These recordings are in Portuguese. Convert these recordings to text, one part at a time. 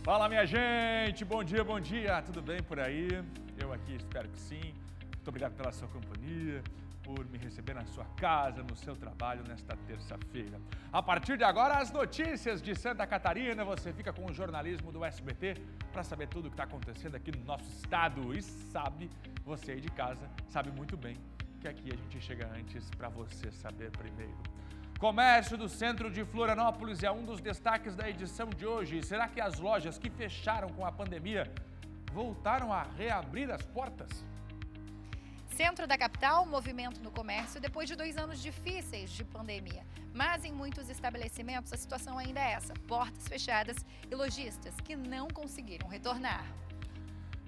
Fala, minha gente! Bom dia! Tudo bem por aí? Eu aqui espero que sim. Muito obrigado pela sua companhia, por me receber na sua casa, no seu trabalho nesta terça-feira. A partir de agora, as notícias de Santa Catarina. Você fica com o jornalismo do SBT para saber tudo o que está acontecendo aqui no nosso estado. E sabe, você aí de casa, sabe muito bem que aqui a gente chega antes para você saber primeiro. Comércio do centro de Florianópolis é um dos destaques da edição de hoje. Será que as lojas que fecharam com a pandemia voltaram a reabrir as portas? Centro da capital, movimento no comércio depois de 2 anos difíceis de pandemia. Mas em muitos estabelecimentos a situação ainda é essa: portas fechadas e lojistas que não conseguiram retornar.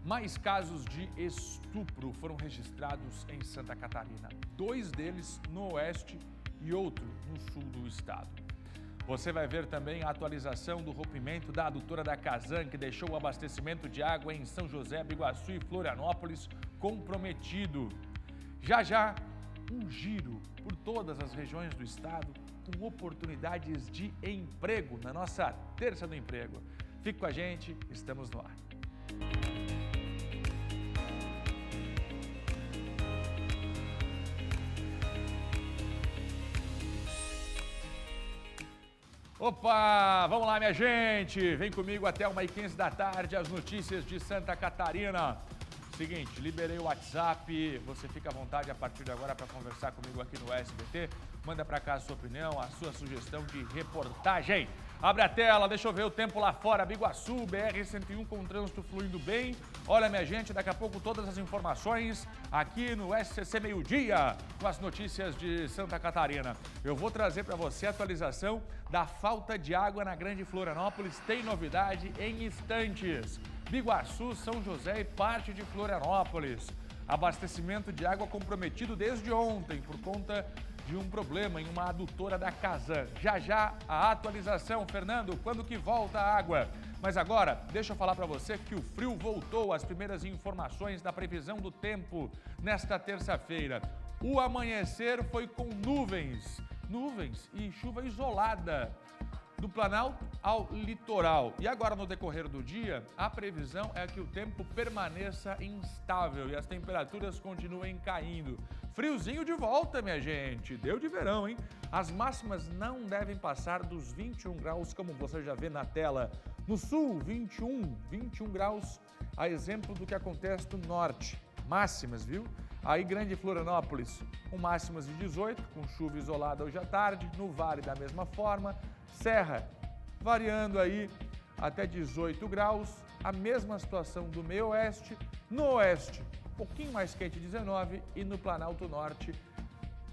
Mais casos de estupro foram registrados em Santa Catarina. 2 deles no oeste e outro no sul do estado. Você vai ver também a atualização do rompimento da adutora da Casan, que deixou o abastecimento de água em São José, Biguaçu e Florianópolis comprometido. Já, um giro por todas as regiões do estado com oportunidades de emprego na nossa Terça do Emprego. Fique com a gente, estamos no ar. Opa, vamos lá, minha gente, vem comigo até 1h15 da tarde, as notícias de Santa Catarina. Seguinte, liberei o WhatsApp, você fica à vontade a partir de agora para conversar comigo aqui no SBT. Manda para cá a sua opinião, a sua sugestão de reportagem. Abre a tela, deixa eu ver o tempo lá fora. Biguaçu, BR-101 com o trânsito fluindo bem. Olha, minha gente, daqui a pouco todas as informações aqui no SCC Meio Dia, com as notícias de Santa Catarina. Eu vou trazer para você a atualização da falta de água na Grande Florianópolis. Tem novidade em instantes. Biguaçu, São José e parte de Florianópolis. Abastecimento de água comprometido desde ontem por conta de um problema em uma adutora da Casan. Já a atualização, Fernando, quando que volta a água? Mas agora, deixa eu falar para você que o frio voltou. As primeiras informações da previsão do tempo nesta terça-feira. O amanhecer foi com nuvens e chuva isolada do Planalto ao litoral. E agora, no decorrer do dia, a previsão é que o tempo permaneça instável e as temperaturas continuem caindo. Friozinho de volta, minha gente. Deu de verão, hein? As máximas não devem passar dos 21 graus, como você já vê na tela. No sul, 21 graus, a exemplo do que acontece no norte. Máximas, viu? Aí, Grande Florianópolis, com máximas de 18, com chuva isolada hoje à tarde. No Vale, da mesma forma. Serra, variando aí até 18 graus, a mesma situação do meio oeste. No oeste, um pouquinho mais quente, 19, e no Planalto Norte,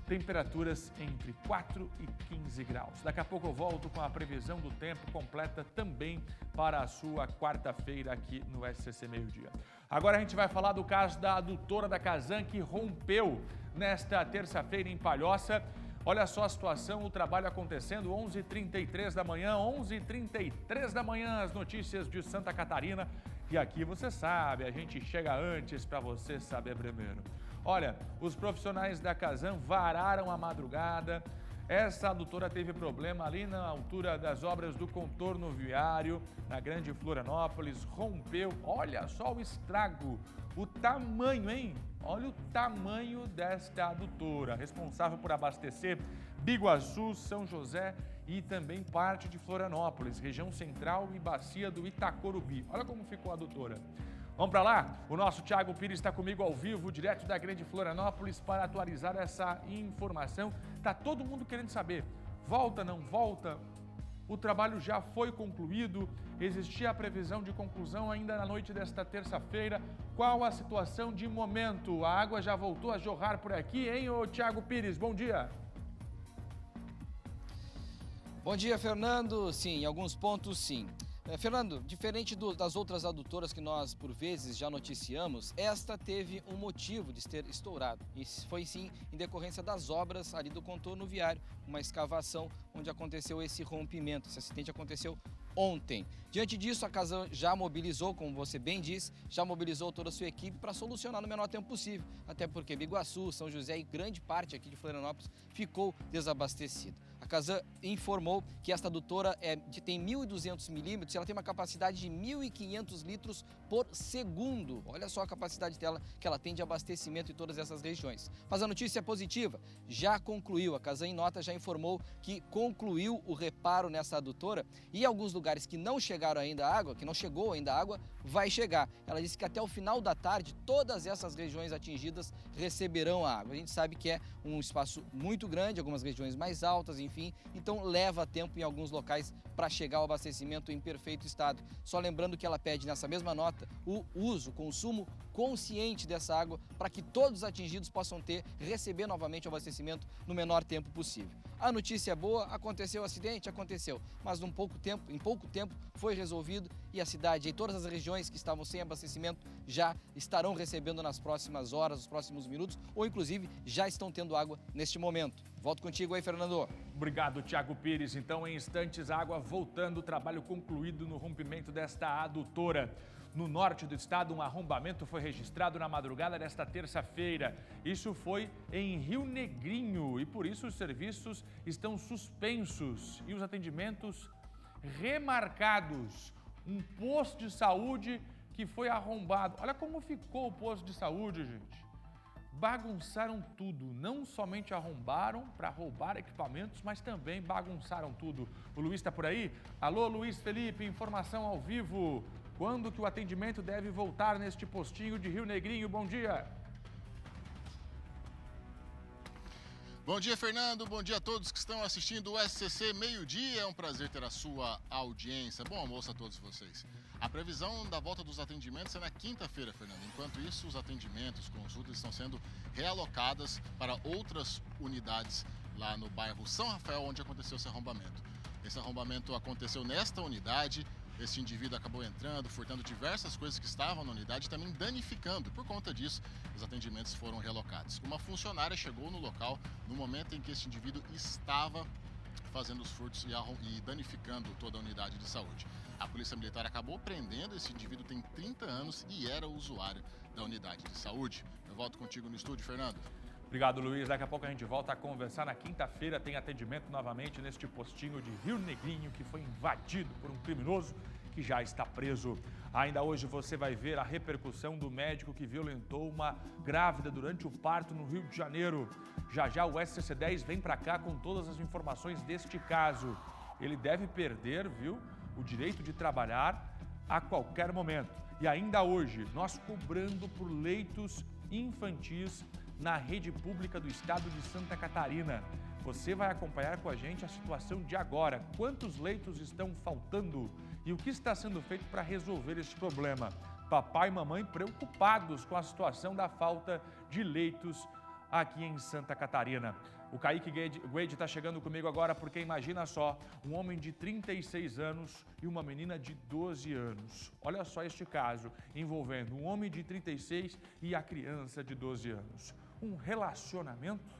temperaturas entre 4 e 15 graus. Daqui a pouco eu volto com a previsão do tempo completa também para a sua quarta-feira aqui no SCC Meio Dia. Agora a gente vai falar do caso da adutora da Casan que rompeu nesta terça-feira em Palhoça. Olha só a situação, o trabalho acontecendo, 11h33 da manhã, 11h33 da manhã, as notícias de Santa Catarina. E aqui você sabe, a gente chega antes para você saber primeiro. Olha, os profissionais da Casan vararam a madrugada. Essa adutora teve problema ali na altura das obras do contorno viário, na Grande Florianópolis, rompeu. Olha só o estrago, o tamanho, hein? Olha o tamanho desta adutora, responsável por abastecer Biguaçu, São José e também parte de Florianópolis, região central e bacia do Itacorubi. Olha como ficou a adutora. Vamos para lá? O nosso Thiago Pires está comigo ao vivo, direto da Grande Florianópolis, para atualizar essa informação. Tá todo mundo querendo saber, volta, não volta? O trabalho já foi concluído, existia a previsão de conclusão ainda na noite desta terça-feira. Qual a situação de momento? A água já voltou a jorrar por aqui, hein, ô Thiago Pires? Bom dia! Bom dia, Fernando. Sim, em alguns pontos, sim. Fernando, diferente das outras adutoras que nós, por vezes, já noticiamos, esta teve um motivo de ter estourado. E foi, sim, em decorrência das obras ali do contorno viário, uma escavação onde aconteceu esse rompimento. Esse acidente aconteceu ontem. Diante disso, a Casan já mobilizou, como você bem disse, já mobilizou toda a sua equipe para solucionar no menor tempo possível, até porque Biguaçu, São José e grande parte aqui de Florianópolis ficou desabastecida. A Casan informou que esta adutora tem 1.200 milímetros e ela tem uma capacidade de 1.500 litros por segundo. Olha só a capacidade dela, que ela tem de abastecimento em todas essas regiões. Mas a notícia é positiva, já concluiu. A Casan, em nota, já informou que concluiu o reparo nessa adutora e alguns lugares que não chegaram ainda a água, que não chegou ainda a água, vai chegar. Ela disse que até o final da tarde todas essas regiões atingidas receberão a água. A gente sabe que é um espaço muito grande, algumas regiões mais altas, enfim, então leva tempo em alguns locais para chegar ao abastecimento em perfeito estado. Só lembrando que ela pede nessa mesma nota o uso, o consumo consciente dessa água para que todos os atingidos possam receber novamente o abastecimento no menor tempo possível. A notícia é boa, aconteceu o acidente, aconteceu, mas em pouco tempo foi resolvido e a cidade e todas as regiões que estavam sem abastecimento já estarão recebendo nas próximas horas, nos próximos minutos, ou inclusive já estão tendo água neste momento. Volto contigo aí, Fernando. Obrigado, Thiago Pires. Então, em instantes, a água voltando, trabalho concluído no rompimento desta adutora. No norte do estado, um arrombamento foi registrado na madrugada desta terça-feira. Isso foi em Rio Negrinho e, por isso, os serviços estão suspensos e os atendimentos remarcados. Um posto de saúde que foi arrombado. Olha como ficou o posto de saúde, gente. Bagunçaram tudo, não somente arrombaram para roubar equipamentos, mas também bagunçaram tudo. O Luiz está por aí? Alô, Luiz Felipe, informação ao vivo. Quando que o atendimento deve voltar neste postinho de Rio Negrinho? Bom dia. Bom dia, Fernando. Bom dia a todos que estão assistindo o SCC Meio-Dia. É um prazer ter a sua audiência. Bom almoço a todos vocês. A previsão da volta dos atendimentos é na quinta-feira, Fernando. Enquanto isso, os atendimentos, consultas estão sendo realocadas para outras unidades lá no bairro São Rafael, onde aconteceu esse arrombamento. Esse arrombamento aconteceu nesta unidade. Esse indivíduo acabou entrando, furtando diversas coisas que estavam na unidade, também danificando. Por conta disso, os atendimentos foram relocados. Uma funcionária chegou no local no momento em que esse indivíduo estava fazendo os furtos e danificando toda a unidade de saúde. A Polícia Militar acabou prendendo esse indivíduo, tem 30 anos e era usuário da unidade de saúde. Eu volto contigo no estúdio, Fernando. Obrigado, Luiz. Daqui a pouco a gente volta a conversar. Na quinta-feira tem atendimento novamente neste postinho de Rio Negrinho, que foi invadido por um criminoso que já está preso. Ainda hoje você vai ver a repercussão do médico que violentou uma grávida durante o parto no Rio de Janeiro. Já já o SCC-10 vem para cá com todas as informações deste caso. Ele deve perder, o direito de trabalhar a qualquer momento. E ainda hoje, nós cobrando por leitos infantis na rede pública do estado de Santa Catarina. Você vai acompanhar com a gente a situação de agora. Quantos leitos estão faltando e o que está sendo feito para resolver esse problema? Papai e mamãe preocupados com a situação da falta de leitos aqui em Santa Catarina. O Kaique Guede está chegando comigo agora porque imagina só, um homem de 36 anos e uma menina de 12 anos. Olha só este caso, envolvendo um homem de 36 e a criança de 12 anos. Um relacionamento?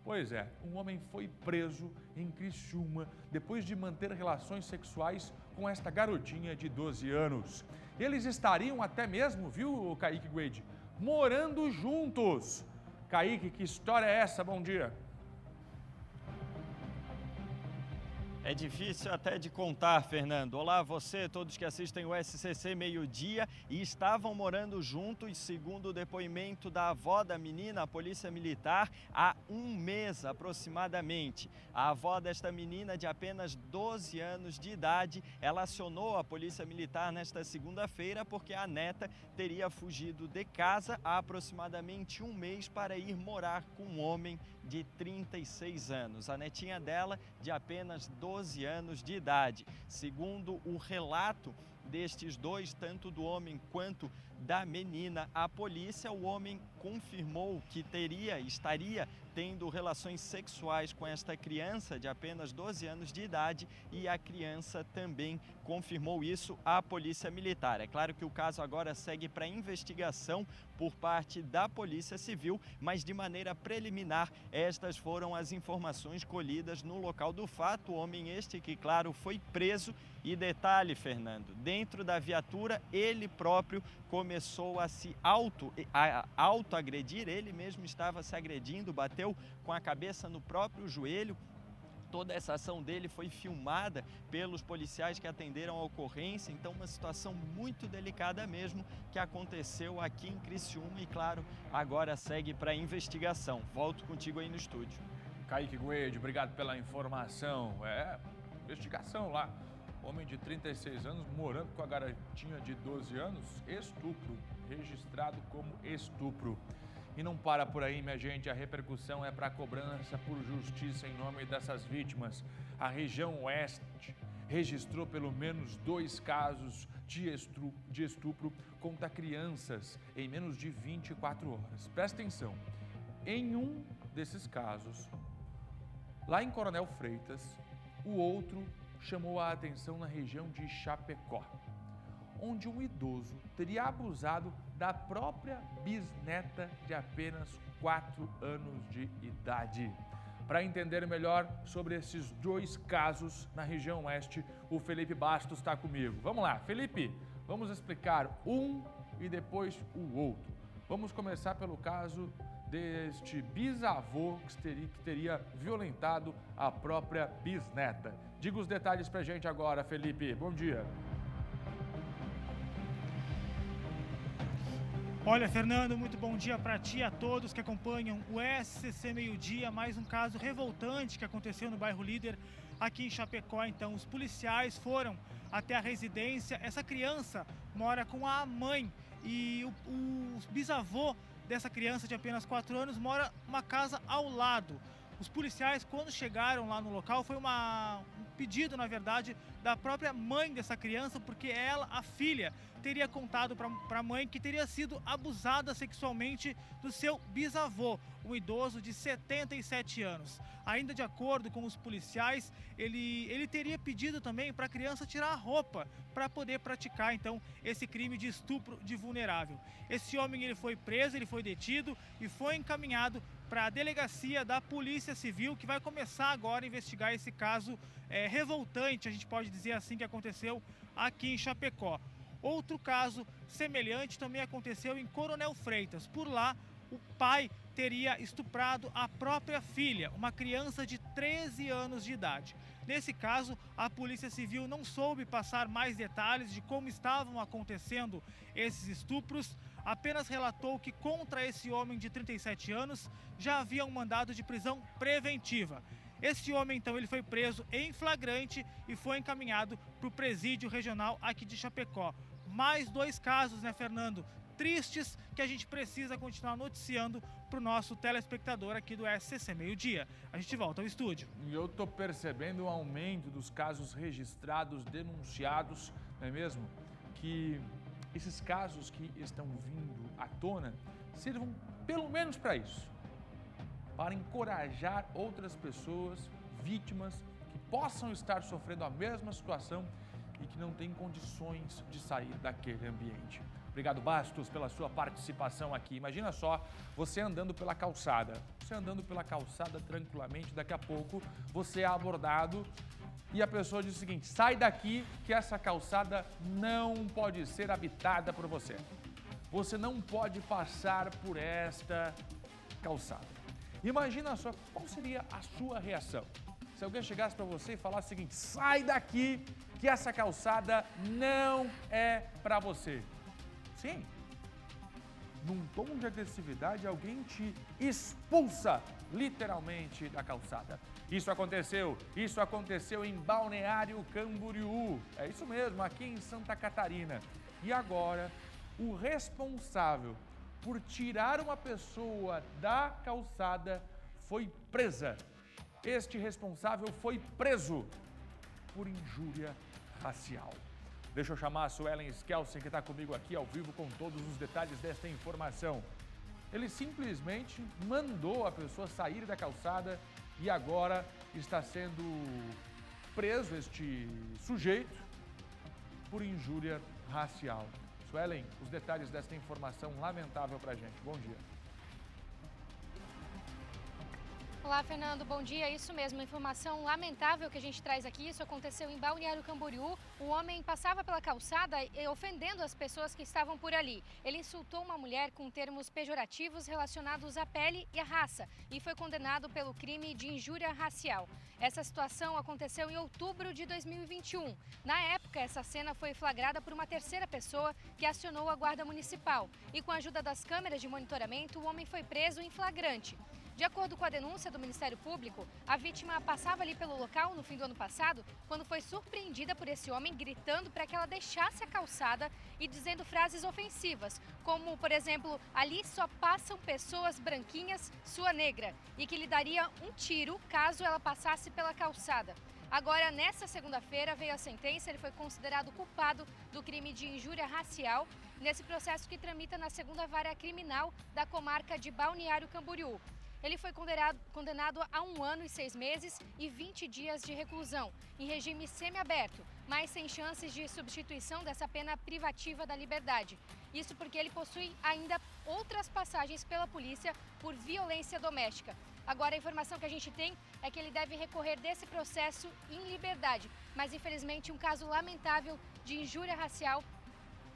Pois é, um homem foi preso em Criciúma depois de manter relações sexuais com esta garotinha de 12 anos. Eles estariam até mesmo, Kaique Guede, morando juntos. Kaique, que história é essa? Bom dia. É difícil até de contar, Fernando. Olá, você, todos que assistem o SCC Meio-Dia e estavam morando juntos, segundo o depoimento da avó da menina, a Polícia Militar, há um mês aproximadamente. A avó desta menina, de apenas 12 anos de idade, ela acionou a Polícia Militar nesta segunda-feira porque a neta teria fugido de casa há aproximadamente um mês para ir morar com um homem de 36 anos. A netinha dela, de apenas 12 anos de idade. Segundo o relato destes dois, tanto do homem quanto da menina, a polícia, o homem confirmou que estaria tendo relações sexuais com esta criança de apenas 12 anos de idade e a criança também confirmou isso à Polícia Militar. É claro que o caso agora segue para investigação por parte da Polícia Civil, mas de maneira preliminar, estas foram as informações colhidas no local do fato. O homem este que, claro, foi preso e detalhe, Fernando, dentro da viatura ele próprio começou a se autoagredir, ele mesmo estava se agredindo, bateu com a cabeça no próprio joelho Toda essa ação dele foi filmada pelos policiais que atenderam a ocorrência, então uma situação muito delicada mesmo que aconteceu aqui em Criciúma e, claro, agora segue para a investigação. Volto contigo aí no estúdio. Kaique Guede, obrigado pela informação. Investigação lá. Homem de 36 anos morando com a garotinha de 12 anos, estupro, registrado como estupro. E não para por aí, minha gente, a repercussão é para a cobrança por justiça em nome dessas vítimas. A região oeste registrou pelo menos 2 casos de estupro contra crianças em menos de 24 horas. Presta atenção, em um desses casos, lá em Coronel Freitas, o outro chamou a atenção na região de Chapecó, onde um idoso teria abusado da própria bisneta de apenas 4 anos de idade. Para entender melhor sobre esses 2 casos na região oeste, o Felipe Bastos está comigo. Vamos lá, Felipe, vamos explicar um e depois o outro. Vamos começar pelo caso deste bisavô que teria violentado a própria bisneta. Diga os detalhes pra gente agora, Felipe. Bom dia. Olha, Fernando, muito bom dia para ti e a todos que acompanham o SCC Meio Dia. Mais um caso revoltante que aconteceu no bairro Líder, aqui em Chapecó. Então, os policiais foram até a residência. Essa criança mora com a mãe e o bisavô dessa criança de apenas 4 anos mora numa casa ao lado. Os policiais, quando chegaram lá no local, foi um pedido, na verdade, da própria mãe dessa criança, porque ela, a filha, teria contado para a mãe que teria sido abusada sexualmente do seu bisavô, um idoso de 77 anos. Ainda de acordo com os policiais, ele teria pedido também para a criança tirar a roupa para poder praticar, então, esse crime de estupro de vulnerável. Esse homem ele foi preso, ele foi detido e foi encaminhado para a delegacia da Polícia Civil, que vai começar agora a investigar esse caso revoltante, a gente pode dizer assim, que aconteceu aqui em Chapecó. Outro caso semelhante também aconteceu em Coronel Freitas. Por lá, o pai teria estuprado a própria filha, uma criança de 13 anos de idade. Nesse caso, a Polícia Civil não soube passar mais detalhes de como estavam acontecendo esses estupros, apenas relatou que contra esse homem de 37 anos já havia um mandado de prisão preventiva. Esse homem, então, ele foi preso em flagrante e foi encaminhado para o presídio regional aqui de Chapecó. Mais 2 casos, né, Fernando? Tristes, que a gente precisa continuar noticiando para o nosso telespectador aqui do SCC Meio Dia. A gente volta ao estúdio. E eu estou percebendo um aumento dos casos registrados, denunciados, não é mesmo? Que esses casos que estão vindo à tona sirvam pelo menos para isso, para encorajar outras pessoas, vítimas, que possam estar sofrendo a mesma situação e que não têm condições de sair daquele ambiente. Obrigado, Bastos, pela sua participação aqui. Imagina só, você andando pela calçada. Você andando pela calçada tranquilamente, daqui a pouco você é abordado e a pessoa diz o seguinte: sai daqui que essa calçada não pode ser habitada por você. Você não pode passar por esta calçada. Imagina só, qual seria a sua reação se alguém chegasse para você e falasse o seguinte: sai daqui que essa calçada não é para você. Sim, num tom de agressividade, alguém te expulsa literalmente da calçada. Isso aconteceu em Balneário Camboriú. É isso mesmo, aqui em Santa Catarina. E agora, o responsável por tirar uma pessoa da calçada foi presa. Este responsável foi preso por injúria racial. Deixa eu chamar a Suelen Skelsen, que está comigo aqui ao vivo com todos os detalhes desta informação. Ele simplesmente mandou a pessoa sair da calçada e agora está sendo preso este sujeito por injúria racial. Suelen, os detalhes desta informação lamentável para a gente. Bom dia. Olá, Fernando, bom dia. Isso mesmo, informação lamentável que a gente traz aqui. Isso aconteceu em Balneário Camboriú. O homem passava pela calçada ofendendo as pessoas que estavam por ali. Ele insultou uma mulher com termos pejorativos relacionados à pele e à raça e foi condenado pelo crime de injúria racial. Essa situação aconteceu em outubro de 2021. Na época, essa cena foi flagrada por uma terceira pessoa que acionou a guarda municipal. E com a ajuda das câmeras de monitoramento, o homem foi preso em flagrante. De acordo com a denúncia do Ministério Público, a vítima passava ali pelo local no fim do ano passado, quando foi surpreendida por esse homem gritando para que ela deixasse a calçada e dizendo frases ofensivas, como, por exemplo, ali só passam pessoas branquinhas, sua negra, e que lhe daria um tiro caso ela passasse pela calçada. Agora, nessa segunda-feira, veio a sentença, ele foi considerado culpado do crime de injúria racial, nesse processo que tramita na segunda vara criminal da comarca de Balneário Camboriú. Ele foi condenado a 1 ano e 6 meses e 20 dias de reclusão, em regime semiaberto, mas sem chances de substituição dessa pena privativa da liberdade. Isso porque ele possui ainda outras passagens pela polícia por violência doméstica. Agora, a informação que a gente tem é que ele deve recorrer desse processo em liberdade, mas infelizmente um caso lamentável de injúria racial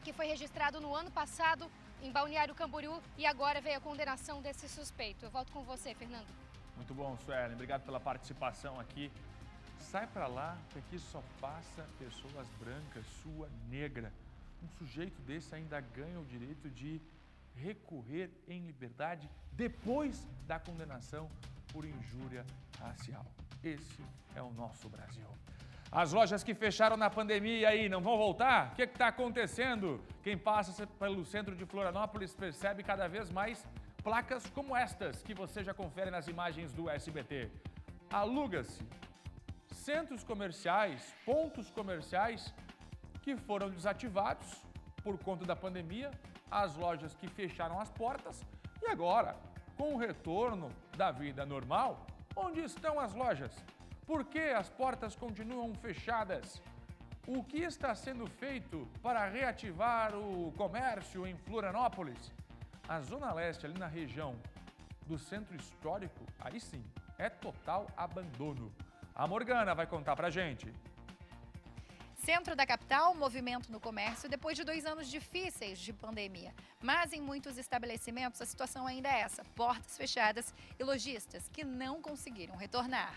que foi registrado no ano passado em Balneário Camboriú e agora veio a condenação desse suspeito. Eu volto com você, Fernando. Muito bom, Suelen. Obrigado pela participação aqui. Sai pra lá, que aqui só passa pessoas brancas, sua negra. Um sujeito desse ainda ganha o direito de recorrer em liberdade depois da condenação por injúria racial. Esse é o nosso Brasil. As lojas que fecharam na pandemia aí não vão voltar? O que está acontecendo? Quem passa pelo centro de Florianópolis percebe cada vez mais placas como estas que você já confere nas imagens do SBT. Aluga-se centros comerciais, pontos comerciais que foram desativados por conta da pandemia, as lojas que fecharam as portas e agora, com o retorno da vida normal, onde estão as lojas? Por que as portas continuam fechadas? O que está sendo feito para reativar o comércio em Florianópolis? A Zona Leste, ali na região do Centro Histórico, aí sim, é total abandono. A Morgana vai contar pra gente. Centro da capital, movimento no comércio depois de 2 anos difíceis de pandemia. Mas em muitos estabelecimentos a situação ainda é essa: portas fechadas e lojistas que não conseguiram retornar.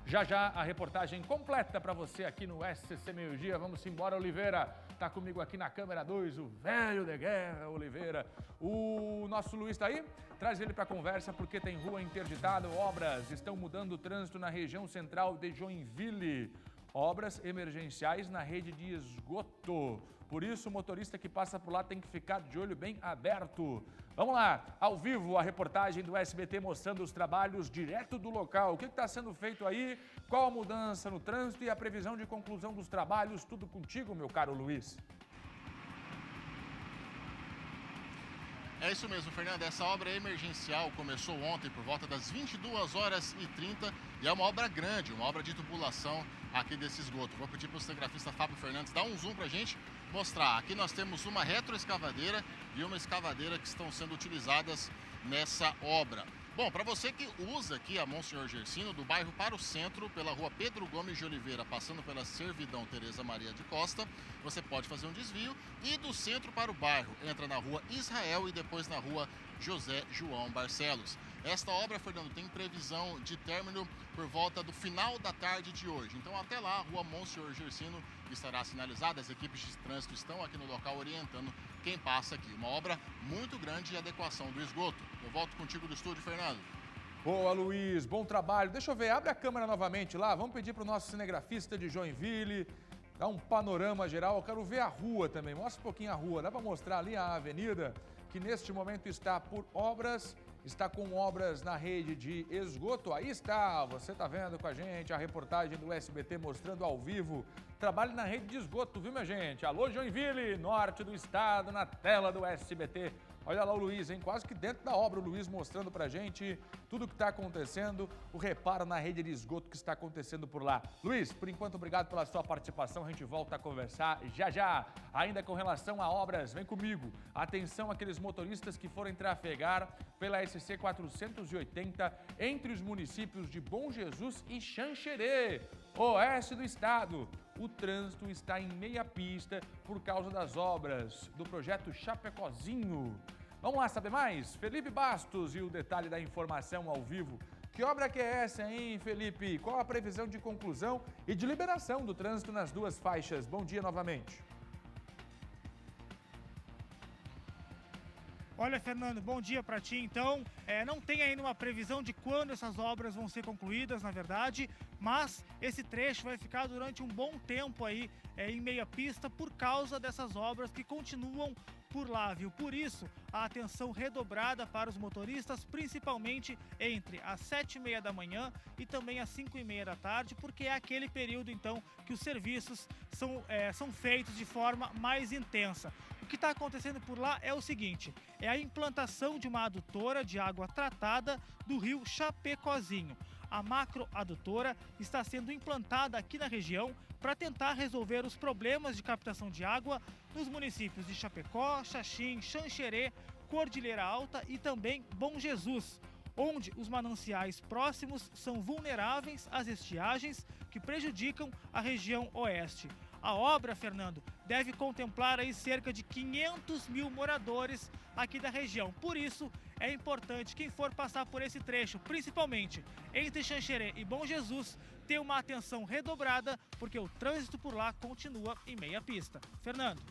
Já já a reportagem completa para você aqui no SCC Meio Dia. Vamos embora, Oliveira. Tá comigo aqui na câmera 2, o velho de guerra, Oliveira. O nosso Luiz tá aí? Traz ele para conversa porque tem rua interditada. Obras estão mudando o trânsito na região central de Joinville. Obras emergenciais na rede de esgoto. Por isso, o motorista que passa por lá tem que ficar de olho bem aberto. Vamos lá, ao vivo, a reportagem do SBT mostrando os trabalhos direto do local. O que está sendo feito aí? Qual a mudança no trânsito e a previsão de conclusão dos trabalhos? Tudo contigo, meu caro Luiz. É isso mesmo, Fernando. Essa obra emergencial começou ontem por volta das 22h30 e é uma obra grande, uma obra de tubulação aqui desse esgoto. Vou pedir para o cinegrafista Fábio Fernandes dar um zoom para a gente mostrar. Aqui nós temos uma retroescavadeira e uma escavadeira que estão sendo utilizadas nessa obra. Bom, para você que usa aqui a Monsenhor Gersino, do bairro para o centro, pela rua Pedro Gomes de Oliveira, passando pela Servidão Tereza Maria de Costa, você pode fazer um desvio e do centro para o bairro, entra na rua Israel e depois na rua José João Barcelos. Esta obra, Fernando, tem previsão de término por volta do final da tarde de hoje. Então, até lá, a rua Monsenhor Gersino estará sinalizada. As equipes de trânsito estão aqui no local orientando quem passa aqui. Uma obra muito grande de adequação do esgoto. Eu volto contigo do estúdio, Fernando. Boa, Luiz. Bom trabalho. Deixa eu ver, abre a câmera novamente lá. Vamos pedir para o nosso cinegrafista de Joinville dar um panorama geral. Eu quero ver a rua também. Mostra um pouquinho a rua. Dá para mostrar ali a avenida, que neste momento está por obras, está com obras na rede de esgoto. Aí está, você está vendo com a gente a reportagem do SBT mostrando ao vivo trabalho na rede de esgoto, viu, minha gente? Alô, Joinville, norte do estado, na tela do SBT. Olha lá o Luiz, hein? Quase que dentro da obra o Luiz mostrando pra gente tudo o que está acontecendo, o reparo na rede de esgoto que está acontecendo por lá. Luiz, por enquanto, obrigado pela sua participação. A gente volta a conversar já já. Ainda com relação a obras, vem comigo. Atenção àqueles motoristas que forem trafegar pela SC 480 entre os municípios de Bom Jesus e Xanxerê, oeste do estado. O trânsito está em meia pista por causa das obras do projeto Chapecozinho. Vamos lá saber mais? Felipe Bastos e o detalhe da informação ao vivo. Que obra que é essa, hein, Felipe? Qual a previsão de conclusão e de liberação do trânsito nas duas faixas? Bom dia novamente. Olha, Fernando, bom dia para ti. Então, não tem ainda uma previsão de quando essas obras vão ser concluídas, na verdade, mas esse trecho vai ficar durante um bom tempo aí em meia pista por causa dessas obras que continuam por lá, viu? Por isso, a atenção redobrada para os motoristas, principalmente entre as 7h30 da manhã e também às 5h30 da tarde, porque é aquele período, então, que os serviços são feitos de forma mais intensa. O que está acontecendo por lá é o seguinte, é a implantação de uma adutora de água tratada do rio Chapecozinho. A macroadutora está sendo implantada aqui na região para tentar resolver os problemas de captação de água nos municípios de Chapecó, Xaxim, Xanxerê, Cordilheira Alta e também Bom Jesus, onde os mananciais próximos são vulneráveis às estiagens que prejudicam a região oeste. A obra, Fernando, deve contemplar aí cerca de 500 mil moradores aqui da região. Por isso, é importante quem for passar por esse trecho, principalmente entre Xanxerê e Bom Jesus, ter uma atenção redobrada, porque o trânsito por lá continua em meia pista. Fernando.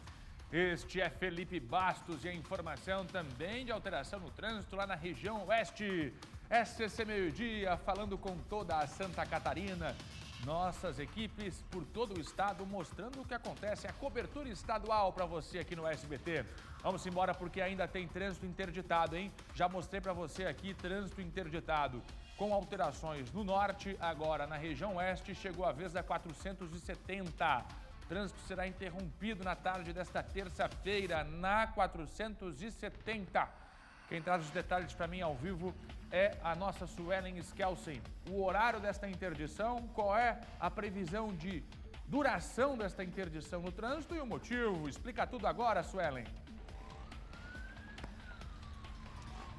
Este é Felipe Bastos e a informação também de alteração no trânsito lá na região oeste. SCC Meio-Dia, falando com toda a Santa Catarina. Nossas equipes por todo o estado mostrando o que acontece, a cobertura estadual para você aqui no SBT. Vamos embora porque ainda tem trânsito interditado, hein? Já mostrei para você aqui trânsito interditado com alterações no norte, agora na região oeste chegou a vez da 470. O trânsito será interrompido na tarde desta terça-feira na 470. Quem traz os detalhes para mim ao vivo é a nossa Suelen Skelsen. O horário desta interdição, qual é a previsão de duração desta interdição no trânsito e o motivo? Explica tudo agora, Suelen.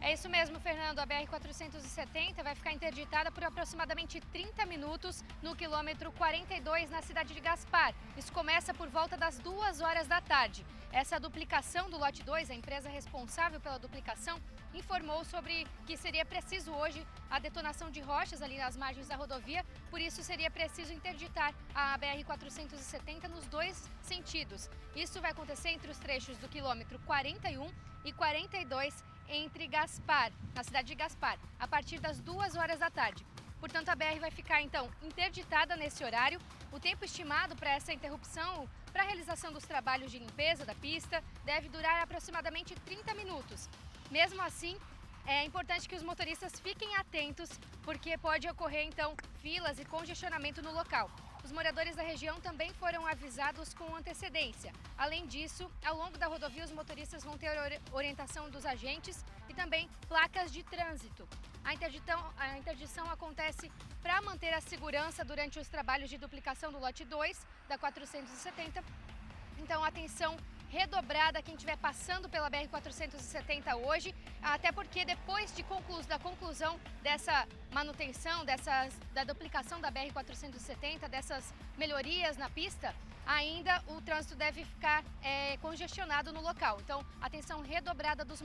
É isso mesmo, Fernando. A BR-470 vai ficar interditada por aproximadamente 30 minutos no quilômetro 42, na cidade de Gaspar. Isso começa por volta das 2 horas da tarde. Essa duplicação do lote 2, a empresa responsável pela duplicação, informou sobre que seria preciso hoje a detonação de rochas ali nas margens da rodovia, por isso seria preciso interditar a BR-470 nos dois sentidos. Isso vai acontecer entre os trechos do quilômetro 41 e 42, entre Gaspar, na cidade de Gaspar, a partir das 2 horas da tarde. Portanto, a BR vai ficar, então, interditada nesse horário. O tempo estimado para essa interrupção, para a realização dos trabalhos de limpeza da pista, deve durar aproximadamente 30 minutos. Mesmo assim, é importante que os motoristas fiquem atentos, porque pode ocorrer, então, filas e congestionamento no local. Os moradores da região também foram avisados com antecedência. Além disso, ao longo da rodovia, os motoristas vão ter orientação dos agentes e também placas de trânsito. A interdição acontece para manter a segurança durante os trabalhos de duplicação do lote 2 da 470. Então, atenção redobrada quem estiver passando pela BR-470 hoje, até porque depois da conclusão dessa manutenção, da duplicação da BR-470, dessas melhorias na pista, ainda o trânsito deve ficar congestionado no local. Então, atenção redobrada dos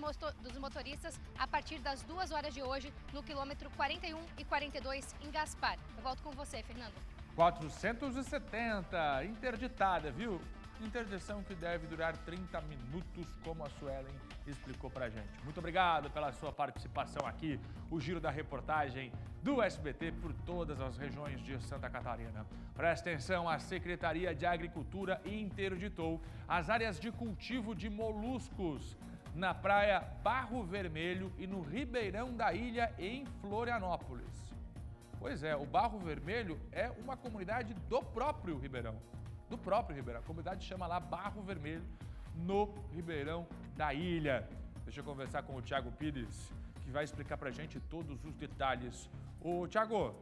motoristas a partir das 2 horas de hoje no quilômetro 41 e 42 em Gaspar. Eu volto com você, Fernando. 470, interditada, viu? Interdição que deve durar 30 minutos, como a Suelen explicou pra gente. Muito obrigado pela sua participação aqui, o giro da reportagem do SBT por todas as regiões de Santa Catarina. Presta atenção, a Secretaria de Agricultura interditou as áreas de cultivo de moluscos na praia Barro Vermelho e no Ribeirão da Ilha, em Florianópolis. Pois é, o Barro Vermelho é uma comunidade do próprio Ribeirão. A comunidade chama lá Barro Vermelho, no Ribeirão da Ilha. Deixa eu conversar com o Thiago Pires, que vai explicar pra gente todos os detalhes. Ô, Thiago,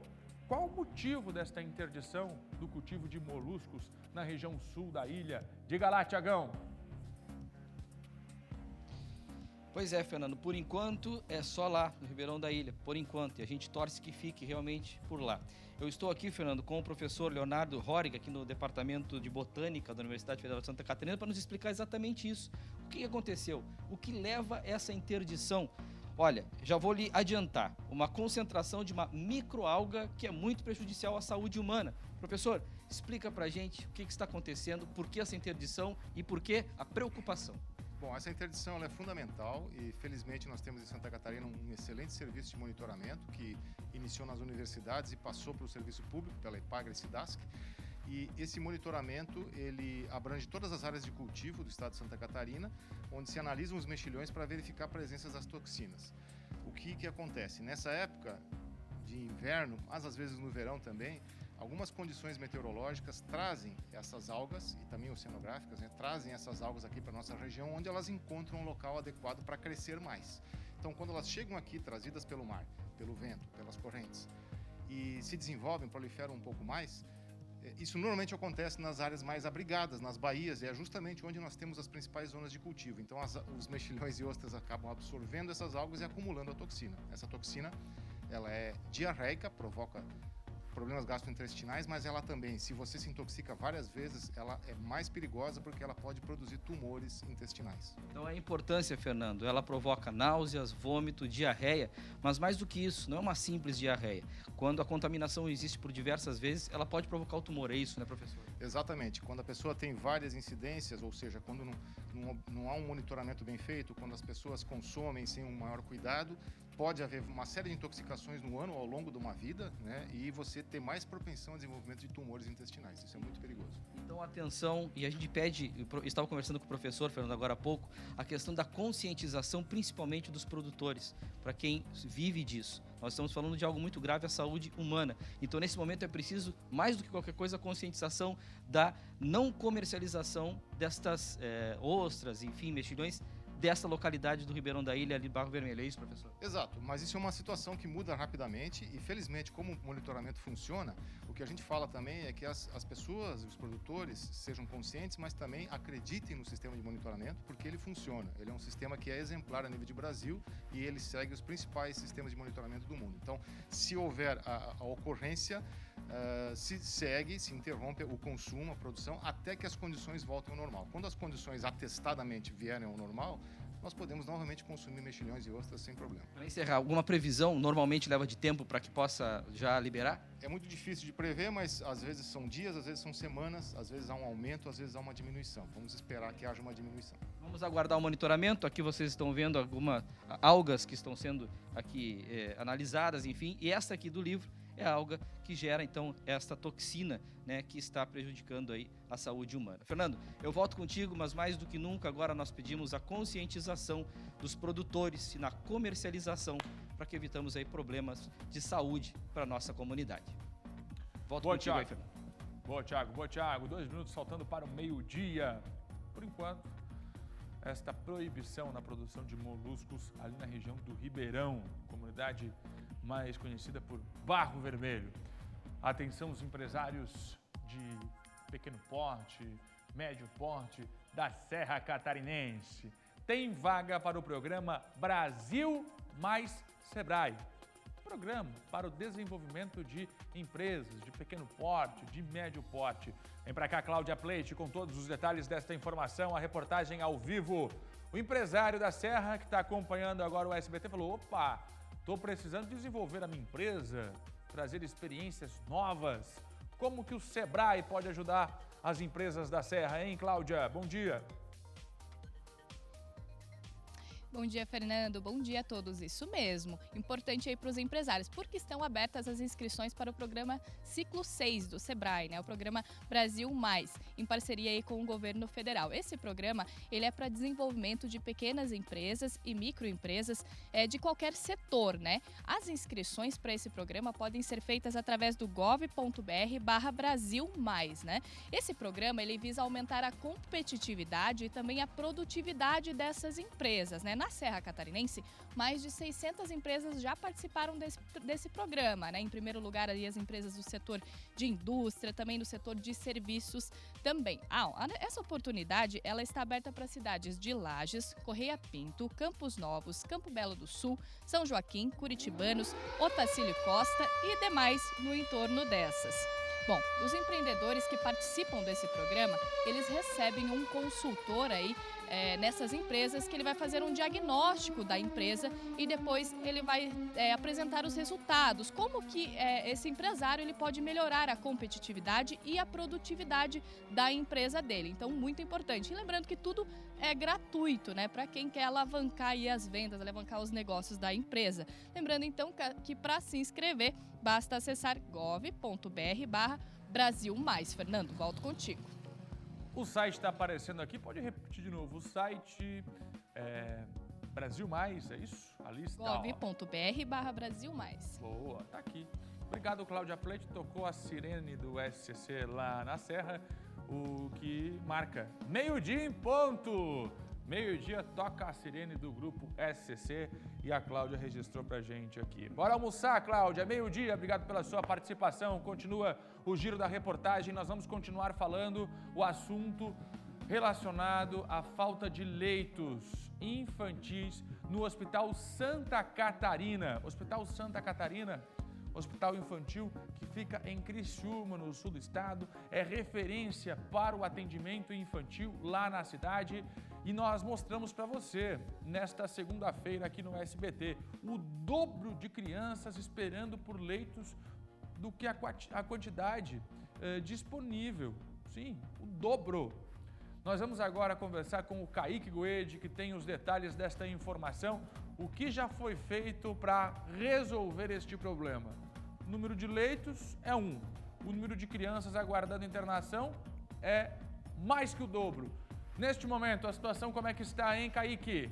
qual o motivo desta interdição do cultivo de moluscos na região sul da ilha? Diga lá, Thiagão. Pois é, Fernando, por enquanto é só lá no Ribeirão da Ilha, por enquanto, e a gente torce que fique realmente por lá. Eu estou aqui, Fernando, com o professor Leonardo Horrig, aqui no Departamento de Botânica da Universidade Federal de Santa Catarina, para nos explicar exatamente isso. O que aconteceu? O que leva essa interdição? Olha, já vou lhe adiantar, uma concentração de uma microalga que é muito prejudicial à saúde humana. Professor, explica pra gente o que está acontecendo, por que essa interdição e por que a preocupação. Bom, essa interdição ela é fundamental e felizmente nós temos em Santa Catarina um excelente serviço de monitoramento que iniciou nas universidades e passou para o serviço público, pela Epagre e Cidasc. E esse monitoramento, ele abrange todas as áreas de cultivo do estado de Santa Catarina, onde se analisam os mexilhões para verificar a presença das toxinas. O que acontece? Nessa época de inverno, mas às vezes no verão também, algumas condições meteorológicas trazem essas algas, e também oceanográficas, trazem essas algas aqui para a nossa região, onde elas encontram um local adequado para crescer mais. Então, quando elas chegam aqui, trazidas pelo mar, pelo vento, pelas correntes, e se desenvolvem, proliferam um pouco mais, isso normalmente acontece nas áreas mais abrigadas, nas baías, e é justamente onde nós temos as principais zonas de cultivo. Então, os mexilhões e ostras acabam absorvendo essas algas e acumulando a toxina. Essa toxina, ela é diarreica, provoca problemas gastrointestinais, mas ela também, se você se intoxica várias vezes, ela é mais perigosa porque ela pode produzir tumores intestinais. Então a importância, Fernando, ela provoca náuseas, vômito, diarreia, mas mais do que isso, não é uma simples diarreia. Quando a contaminação existe por diversas vezes, ela pode provocar o tumor, é isso, né, professor? Exatamente. Quando a pessoa tem várias incidências, ou seja, quando não há um monitoramento bem feito, quando as pessoas consomem sem um maior cuidado, pode haver uma série de intoxicações no ano ao longo de uma vida, né? E você ter mais propensão ao desenvolvimento de tumores intestinais. Isso é muito perigoso. Então, atenção, e a gente pede, eu estava conversando com o professor, Fernando, agora há pouco, a questão da conscientização, principalmente dos produtores, para quem vive disso. Nós estamos falando de algo muito grave à saúde humana. Então, nesse momento, é preciso, mais do que qualquer coisa, a conscientização da não comercialização destas ostras, enfim, mexilhões, dessa localidade do Ribeirão da Ilha, ali Barro Vermelho, é isso, professor? Exato, mas isso é uma situação que muda rapidamente e, felizmente, como o monitoramento funciona, o que a gente fala também é que as pessoas, os produtores, sejam conscientes, mas também acreditem no sistema de monitoramento, porque ele funciona. Ele é um sistema que é exemplar a nível de Brasil e ele segue os principais sistemas de monitoramento do mundo. Então, se houver a ocorrência, se interrompe o consumo, a produção, até que as condições voltem ao normal. Quando as condições atestadamente vierem ao normal, nós podemos novamente consumir mexilhões e ostras sem problema. Para encerrar, alguma previsão normalmente leva de tempo para que possa já liberar? É muito difícil de prever, mas às vezes são dias, às vezes são semanas, às vezes há um aumento, às vezes há uma diminuição. Vamos esperar que haja uma diminuição. Vamos aguardar o monitoramento. Aqui vocês estão vendo algumas algas que estão sendo aqui analisadas, enfim, e esta aqui do livro é a alga que gera, então, esta toxina, né, que está prejudicando aí a saúde humana. Fernando, eu volto contigo, mas mais do que nunca agora nós pedimos a conscientização dos produtores e na comercialização para que evitamos aí problemas de saúde para a nossa comunidade. Volto contigo aí, Fernando. Boa, Thiago. 2 minutos faltando para o meio-dia. Por enquanto, esta proibição na produção de moluscos ali na região do Ribeirão, comunidade mais conhecida por Barro Vermelho. Atenção, os empresários de pequeno porte, médio porte da Serra Catarinense. Tem vaga para o programa Brasil mais Sebrae. Programa para o desenvolvimento de empresas de pequeno porte, de médio porte. Vem para cá, Cláudia Pleite, com todos os detalhes desta informação, a reportagem ao vivo. O empresário da Serra, que está acompanhando agora o SBT, falou: opa, estou precisando desenvolver a minha empresa, trazer experiências novas. Como que o Sebrae pode ajudar as empresas da Serra, hein, Cláudia? Bom dia. Bom dia, Fernando. Bom dia a todos. Isso mesmo. Importante aí para os empresários, porque estão abertas as inscrições para o programa Ciclo 6 do Sebrae, né? O programa Brasil Mais, em parceria aí com o governo federal. Esse programa, ele é para desenvolvimento de pequenas empresas e microempresas de qualquer setor, né? As inscrições para esse programa podem ser feitas através do gov.br/Brasil Mais, né? Esse programa, ele visa aumentar a competitividade e também a produtividade dessas empresas, né? Na na Serra Catarinense, mais de 600 empresas já participaram desse programa, né? Em primeiro lugar, ali, as empresas do setor de indústria, também do setor de serviços também. Essa oportunidade, ela está aberta para cidades de Lages, Correia Pinto, Campos Novos, Campo Belo do Sul, São Joaquim, Curitibanos, Otacílio Costa e demais no entorno dessas. Bom, os empreendedores que participam desse programa, eles recebem um consultor aí nessas empresas que ele vai fazer um diagnóstico da empresa e depois ele vai apresentar os resultados. Como que esse empresário ele pode melhorar a competitividade e a produtividade da empresa dele. Então, muito importante. E lembrando que tudo é gratuito, né? Para quem quer alavancar aí as vendas, alavancar os negócios da empresa. Lembrando, então, que para se inscrever, basta acessar gov.br/Brasil Mais. Fernando, volto contigo. O site está aparecendo aqui, pode repetir de novo. O site Brasil Mais, é isso? A lista. gov.br/Brasil Mais. Boa, tá aqui. Obrigado, Cláudia Pleite. Tocou a sirene do SCC lá na Serra, o que marca meio-dia em ponto. Meio-dia toca a sirene do grupo SCC e a Cláudia registrou pra gente aqui. Bora almoçar, Cláudia, meio-dia, obrigado pela sua participação. Continua o giro da reportagem, nós vamos continuar falando o assunto relacionado à falta de leitos infantis no Hospital Santa Catarina. Hospital Santa Catarina, hospital infantil que fica em Criciúma, no sul do estado, é referência para o atendimento infantil lá na cidade. E nós mostramos para você, nesta segunda-feira aqui no SBT, o dobro de crianças esperando por leitos do que a quantidade disponível. Sim, o dobro. Nós vamos agora conversar com o Kaique Goede, que tem os detalhes desta informação. O que já foi feito para resolver este problema? O número de leitos é 1. O número de crianças aguardando internação é mais que o dobro. Neste momento, a situação como é que está, hein, Kaique?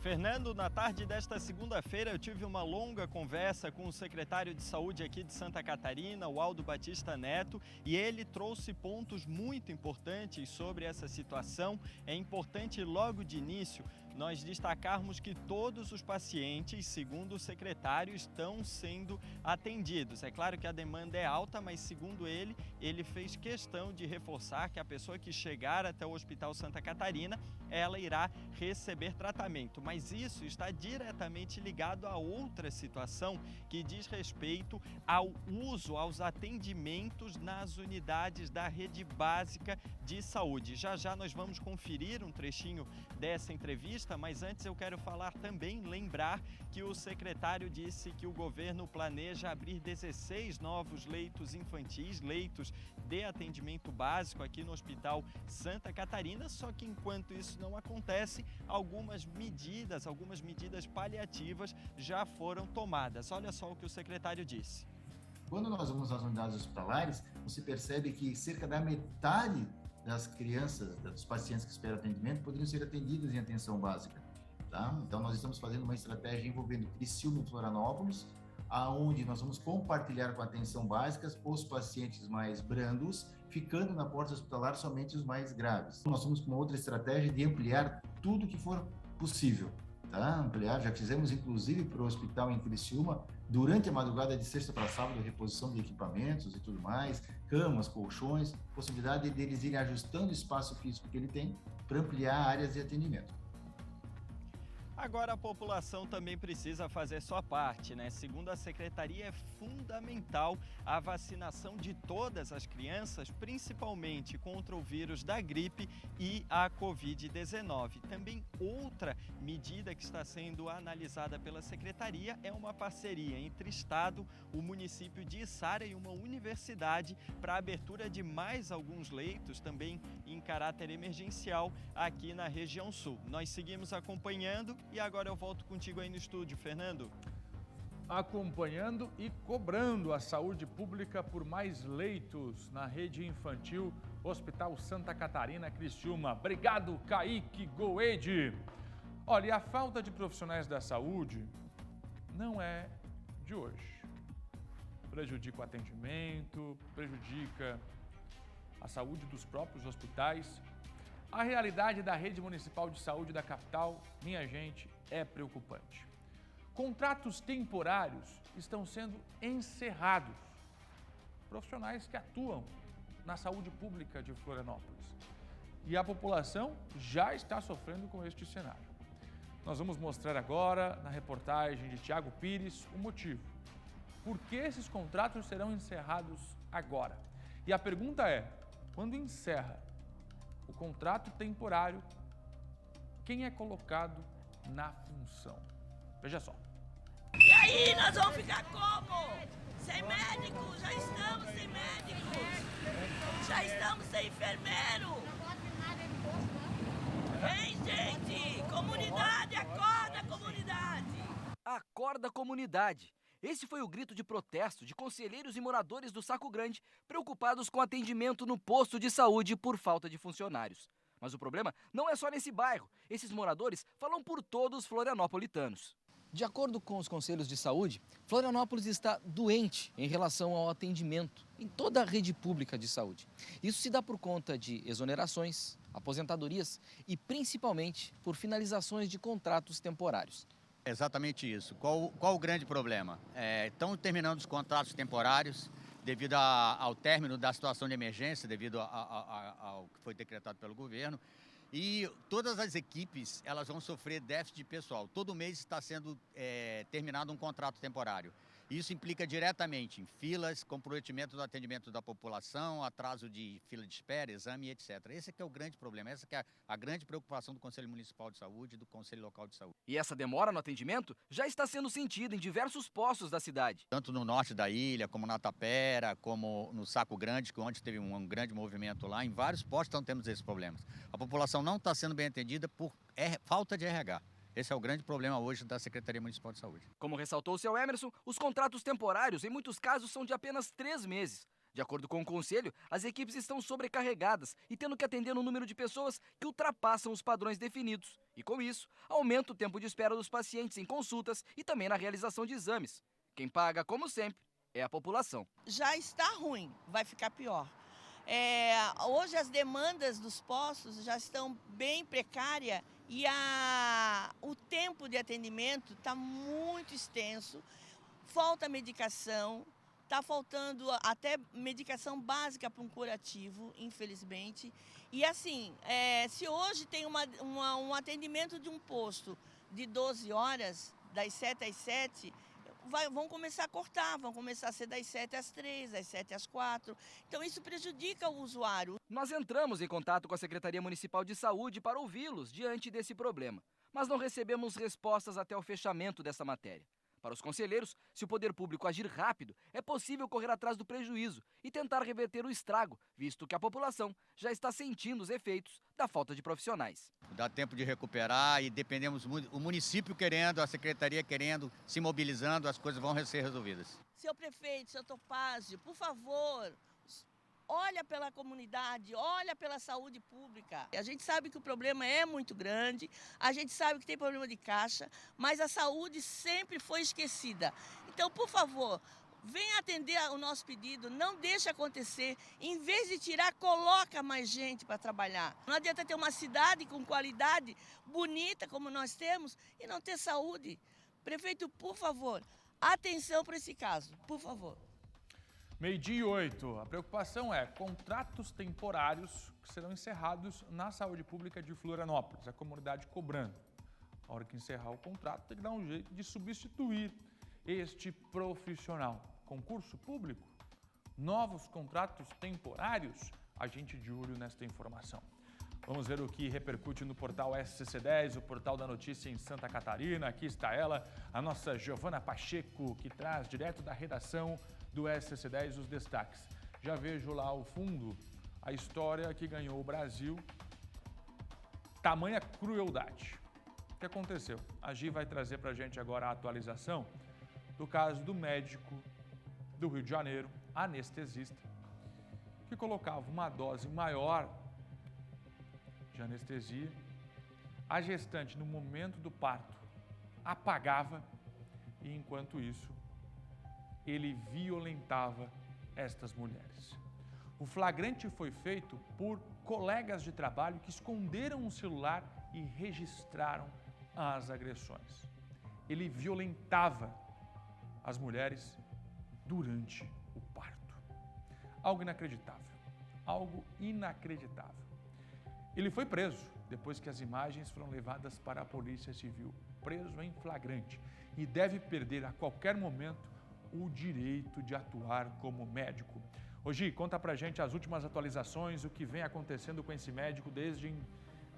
Fernando, na tarde desta segunda-feira eu tive uma longa conversa com o secretário de Saúde aqui de Santa Catarina, o Aldo Batista Neto, e ele trouxe pontos muito importantes sobre essa situação. É importante logo de início nós destacarmos que todos os pacientes, segundo o secretário, estão sendo atendidos. É claro que a demanda é alta, mas segundo ele fez questão de reforçar que a pessoa que chegar até o Hospital Santa Catarina, ela irá receber tratamento. Mas isso está diretamente ligado a outra situação que diz respeito ao uso, aos atendimentos nas unidades da rede básica de saúde. Já já nós vamos conferir um trechinho dessa entrevista, mas antes eu quero falar também, lembrar que o secretário disse que o governo planeja abrir 16 novos leitos infantis, leitos de atendimento básico aqui no Hospital Santa Catarina, só que enquanto isso não acontece, algumas medidas paliativas já foram tomadas. Olha só o que o secretário disse. Quando nós vamos às unidades hospitalares, você percebe que cerca da metade das crianças, dos pacientes que esperam atendimento, poderiam ser atendidas em atenção básica, tá? Então, nós estamos fazendo uma estratégia envolvendo Criciúma e Florianópolis, aonde nós vamos compartilhar com a atenção básica os pacientes mais brandos, ficando na porta hospitalar somente os mais graves. Nós estamos com uma outra estratégia de ampliar tudo que for possível, tá? Ampliar, já fizemos inclusive para o hospital em Criciúma, durante a madrugada de sexta para sábado, reposição de equipamentos e tudo mais, camas, colchões, possibilidade deles irem ajustando o espaço físico que ele tem para ampliar áreas de atendimento. Agora a população também precisa fazer sua parte, né? Segundo a secretaria, é fundamental a vacinação de todas as crianças, principalmente contra o vírus da gripe e a Covid-19. Também outra medida que está sendo analisada pela secretaria é uma parceria entre Estado, o município de Içara e uma universidade para a abertura de mais alguns leitos, também em caráter emergencial, aqui na região sul. Nós seguimos acompanhando. E agora eu volto contigo aí no estúdio, Fernando. Acompanhando e cobrando a saúde pública por mais leitos na rede infantil Hospital Santa Catarina, Criciúma. Obrigado, Kaique Goede. Olha, e a falta de profissionais da saúde não é de hoje. Prejudica o atendimento, prejudica a saúde dos próprios hospitais. A realidade da rede municipal de saúde da capital, minha gente, é preocupante. Contratos temporários estão sendo encerrados. Profissionais que atuam na saúde pública de Florianópolis. E a população já está sofrendo com este cenário. Nós vamos mostrar agora, na reportagem de Tiago Pires, o motivo. Por que esses contratos serão encerrados agora? E a pergunta é, quando encerra o contrato temporário, quem é colocado na função? Veja só. E aí, nós vamos ficar como? Sem médicos, já estamos sem médicos, já estamos sem enfermeiro. Vem, gente, comunidade, acorda, comunidade. Acorda, comunidade. Esse foi o grito de protesto de conselheiros e moradores do Saco Grande preocupados com atendimento no posto de saúde por falta de funcionários. Mas o problema não é só nesse bairro. Esses moradores falam por todos os florianopolitanos. De acordo com os conselhos de saúde, Florianópolis está doente em relação ao atendimento em toda a rede pública de saúde. Isso se dá por conta de exonerações, aposentadorias e principalmente por finalizações de contratos temporários. Exatamente isso. Qual o grande problema? Estão terminando os contratos temporários devido ao término da situação de emergência, devido ao que foi decretado pelo governo. E todas as equipes elas vão sofrer déficit de pessoal. Todo mês está sendo terminado um contrato temporário. Isso implica diretamente em filas, comprometimento do atendimento da população, atraso de fila de espera, exame, etc. Esse é que é o grande problema, essa que é a grande preocupação do Conselho Municipal de Saúde e do Conselho Local de Saúde. E essa demora no atendimento já está sendo sentida em diversos postos da cidade. Tanto no norte da ilha, como na Tapera, como no Saco Grande, que onde teve um grande movimento lá, em vários postos estão tendo esses problemas. A população não está sendo bem atendida por falta de RH. Esse é o grande problema hoje da Secretaria Municipal de Saúde. Como ressaltou o seu Emerson, os contratos temporários, em muitos casos, são de apenas 3 meses. De acordo com o Conselho, as equipes estão sobrecarregadas e tendo que atender um número de pessoas que ultrapassam os padrões definidos. E com isso, aumenta o tempo de espera dos pacientes em consultas e também na realização de exames. Quem paga, como sempre, é a população. Já está ruim, vai ficar pior. Hoje as demandas dos postos já estão bem precárias e o tempo de atendimento está muito extenso, falta medicação, está faltando até medicação básica para um curativo, infelizmente. E assim, se hoje tem um atendimento de um posto de 12 horas, das 7 às 7, vão começar a cortar, vão começar a ser das 7 às 3, das 7 às 4. Então isso prejudica o usuário. Nós entramos em contato com a Secretaria Municipal de Saúde para ouvi-los diante desse problema, mas não recebemos respostas até o fechamento dessa matéria. Para os conselheiros, se o poder público agir rápido, é possível correr atrás do prejuízo e tentar reverter o estrago, visto que a população já está sentindo os efeitos da falta de profissionais. Dá tempo de recuperar e dependemos muito, o município querendo, a secretaria querendo, se mobilizando, as coisas vão ser resolvidas. Seu prefeito, seu Topázio, por favor, olha pela comunidade, olha pela saúde pública. A gente sabe que o problema é muito grande, a gente sabe que tem problema de caixa, mas a saúde sempre foi esquecida. Então, por favor, venha atender o nosso pedido, não deixe acontecer. Em vez de tirar, coloca mais gente para trabalhar. Não adianta ter uma cidade com qualidade bonita como nós temos e não ter saúde. Prefeito, por favor, atenção para esse caso, por favor. 12h08. A preocupação é contratos temporários que serão encerrados na saúde pública de Florianópolis, a comunidade cobrando. A hora que encerrar o contrato, tem que dar um jeito de substituir este profissional. Concurso público? Novos contratos temporários? A gente de olho nesta informação. Vamos ver o que repercute no portal SCC10, o portal da notícia em Santa Catarina. Aqui está ela, a nossa Giovana Pacheco, que traz direto da redação do SCC10 os destaques. Já vejo lá ao fundo a história que ganhou o Brasil. Tamanha crueldade. O que aconteceu? A Gi vai trazer para a gente agora a atualização do caso do médico do Rio de Janeiro, anestesista, que colocava uma dose maior de anestesia. A gestante, no momento do parto, apagava e, enquanto isso, ele violentava estas mulheres. O flagrante foi feito por colegas de trabalho que esconderam um celular e registraram as agressões. Ele violentava as mulheres durante o parto. Algo inacreditável. Algo inacreditável. Ele foi preso depois que as imagens foram levadas para a Polícia Civil. Preso em flagrante e deve perder a qualquer momento o direito de atuar como médico. Ô Gi, conta pra gente as últimas atualizações, o que vem acontecendo com esse médico desde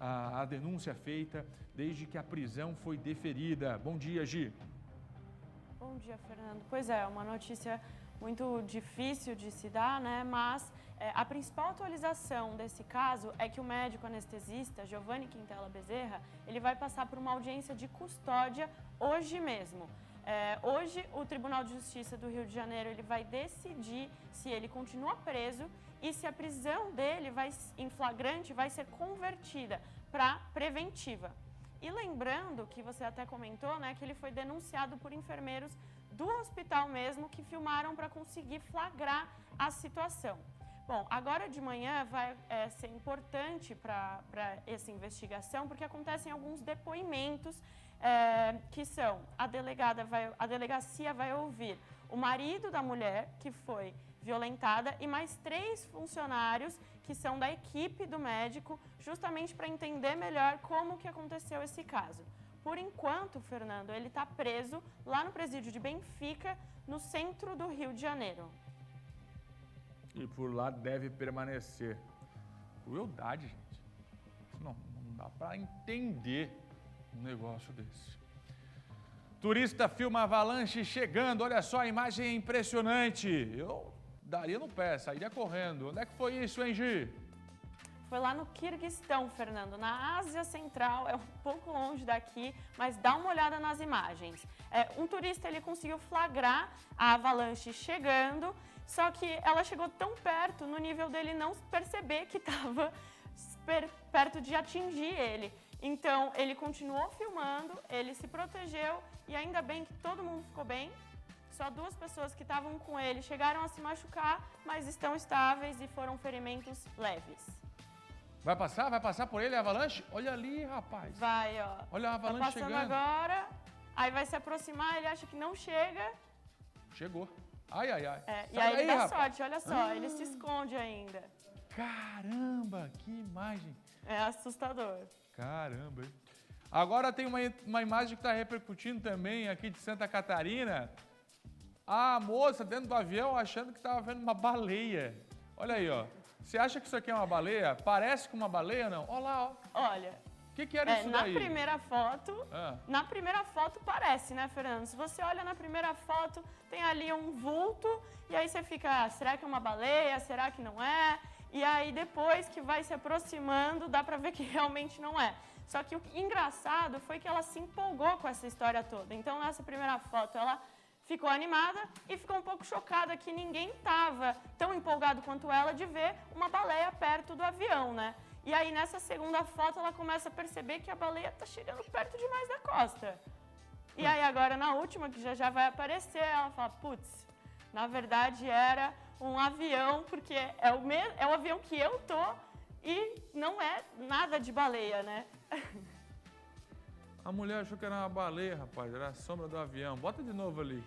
a denúncia feita, desde que a prisão foi deferida. Bom dia, Gi. Bom dia, Fernando. Pois é, uma notícia muito difícil de se dar, né? Mas a principal atualização desse caso é que o médico anestesista, Giovanni Quintela Bezerra, ele vai passar por uma audiência de custódia hoje mesmo. Hoje, o Tribunal de Justiça do Rio de Janeiro ele vai decidir se ele continua preso e se a prisão dele em flagrante vai ser convertida para preventiva. E lembrando que você até comentou, né, que ele foi denunciado por enfermeiros do hospital mesmo que filmaram para conseguir flagrar a situação. Bom, agora de manhã vai ser importante para essa investigação porque acontecem alguns depoimentos que são, a delegacia vai ouvir o marido da mulher que foi violentada e mais 3 funcionários que são da equipe do médico, justamente para entender melhor como que aconteceu esse caso. Por enquanto, Fernando, ele está preso lá no presídio de Benfica, no centro do Rio de Janeiro. E por lá deve permanecer. Crueldade, gente. Não dá para entender um negócio desse. Turista filma avalanche chegando. Olha só, a imagem é impressionante. Eu daria no pé, sairia correndo. Onde é que foi isso, hein, Gi? Foi lá no Quirguistão, Fernando, na Ásia Central, é um pouco longe daqui, mas dá uma olhada nas imagens. Um turista ele conseguiu flagrar a avalanche chegando, só que ela chegou tão perto no nível dele não perceber que estava perto de atingir ele. Então, ele continuou filmando, ele se protegeu e ainda bem que todo mundo ficou bem. Só 2 pessoas que estavam com ele chegaram a se machucar, mas estão estáveis e foram ferimentos leves. Vai passar por ele a avalanche? Olha ali, rapaz. Vai, ó. Olha a avalanche chegando. Tá passando agora, aí vai se aproximar, ele acha que não chega. Chegou. Ai, ai, ai. E aí ele dá sorte, olha só, ele se esconde ainda. Caramba, que imagem. É assustador. Caramba, hein? Agora tem uma imagem que está repercutindo também aqui de Santa Catarina. A moça dentro do avião achando que estava vendo uma baleia. Olha aí, ó. Você acha que isso aqui é uma baleia? Parece com uma baleia, não? Olha lá, ó. Olha. O que era isso daí? Na primeira foto parece, né, Fernando? Se você olha na primeira foto, tem ali um vulto, e aí você fica, será que é uma baleia? Será que não é? E aí depois que vai se aproximando, dá pra ver que realmente não é. Só que o engraçado foi que ela se empolgou com essa história toda. Então, nessa primeira foto, ela ficou animada e ficou um pouco chocada que ninguém estava tão empolgado quanto ela de ver uma baleia perto do avião, né? E aí, nessa segunda foto, ela começa a perceber que a baleia está chegando perto demais da costa. E aí, agora, na última, que já vai aparecer, ela fala, putz, na verdade era um avião, porque é o avião que eu tô e não é nada de baleia, né? A mulher achou que era uma baleia, rapaz, era a sombra do avião. Bota de novo ali.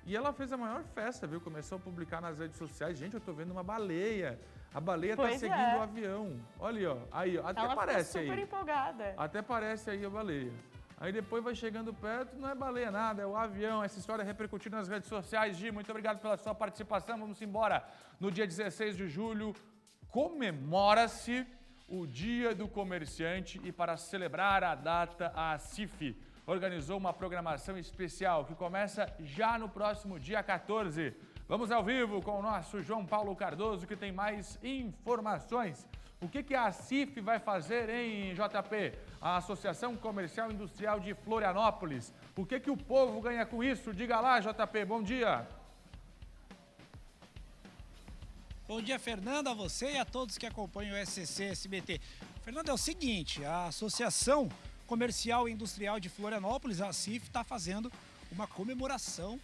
E ela fez a maior festa, viu? Começou a publicar nas redes sociais. Gente, eu tô vendo uma baleia. A baleia tá seguindo o avião. Olha aí, ó. Aí, ó. Até parece aí. Ela ficou super empolgada. Até parece aí a baleia. Aí depois vai chegando perto, não é baleia nada, é o avião. Essa história repercutindo nas redes sociais. Gi, muito obrigado pela sua participação. Vamos embora. No dia 16 de julho, comemora-se o Dia do Comerciante e para celebrar a data, a ACIF organizou uma programação especial que começa já no próximo dia 14. Vamos ao vivo com o nosso João Paulo Cardoso, que tem mais informações. O que a ACIF vai fazer, hein, JP? A Associação Comercial e Industrial de Florianópolis. O que o povo ganha com isso? Diga lá, JP, bom dia. Bom dia, Fernando, a você e a todos que acompanham o SCC SBT. Fernando, é o seguinte, a Associação Comercial e Industrial de Florianópolis, a ACIF, está fazendo uma comemoração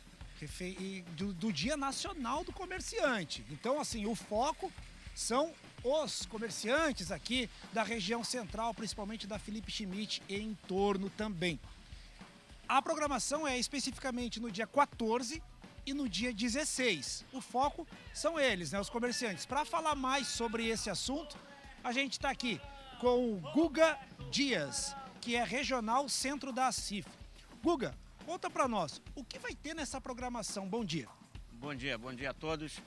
do Dia Nacional do Comerciante. Então, assim, o foco são os comerciantes aqui da região central, principalmente da Felipe Schmidt e em torno também. A programação é especificamente no dia 14 e no dia 16. O foco são eles, né, os comerciantes. Para falar mais sobre esse assunto, a gente está aqui com o Guga Dias, que é regional centro da ACIF. Guga, conta para nós, o que vai ter nessa programação? Bom dia. Bom dia a todos.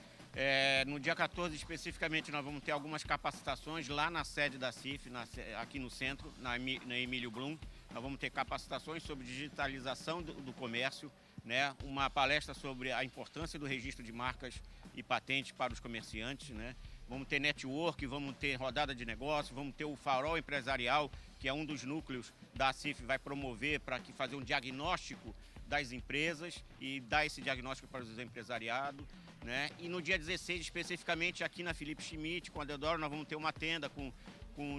No dia 14, especificamente, nós vamos ter algumas capacitações lá na sede da CIF, aqui no centro, na Emílio Blum. Nós vamos ter capacitações sobre digitalização do comércio, né? Uma palestra sobre a importância do registro de marcas e patentes para os comerciantes, né? Vamos ter network, vamos ter rodada de negócio, vamos ter o farol empresarial, que é um dos núcleos da CIF, vai promover para fazer um diagnóstico das empresas e dar esse diagnóstico para os empresariados, né? E no dia 16, especificamente aqui na Felipe Schmidt, com a Deodoro, nós vamos ter uma tenda com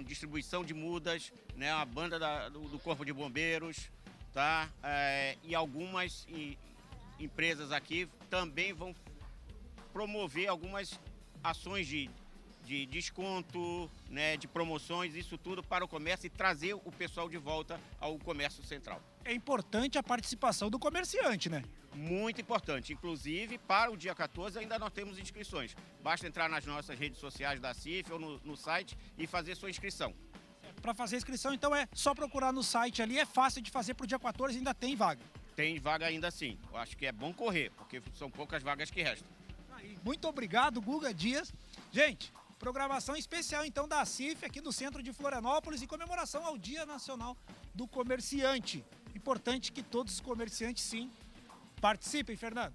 distribuição de mudas, né? A banda do Corpo de Bombeiros, tá? E algumas empresas aqui também vão promover algumas ações de desconto, né? De promoções, isso tudo para o comércio e trazer o pessoal de volta ao comércio central. É importante a participação do comerciante, né? Muito importante. Inclusive, para o dia 14 ainda nós temos inscrições. Basta entrar nas nossas redes sociais da CIF ou no site e fazer sua inscrição. Para fazer a inscrição, então, é só procurar no site ali, é fácil de fazer para o dia 14, ainda tem vaga. Tem vaga ainda sim. Eu acho que é bom correr, porque são poucas vagas que restam. Muito obrigado, Guga Dias. Gente, programação especial, então, da CIF aqui no centro de Florianópolis em comemoração ao Dia Nacional do Comerciante. Importante que todos os comerciantes, sim, participem, Fernando.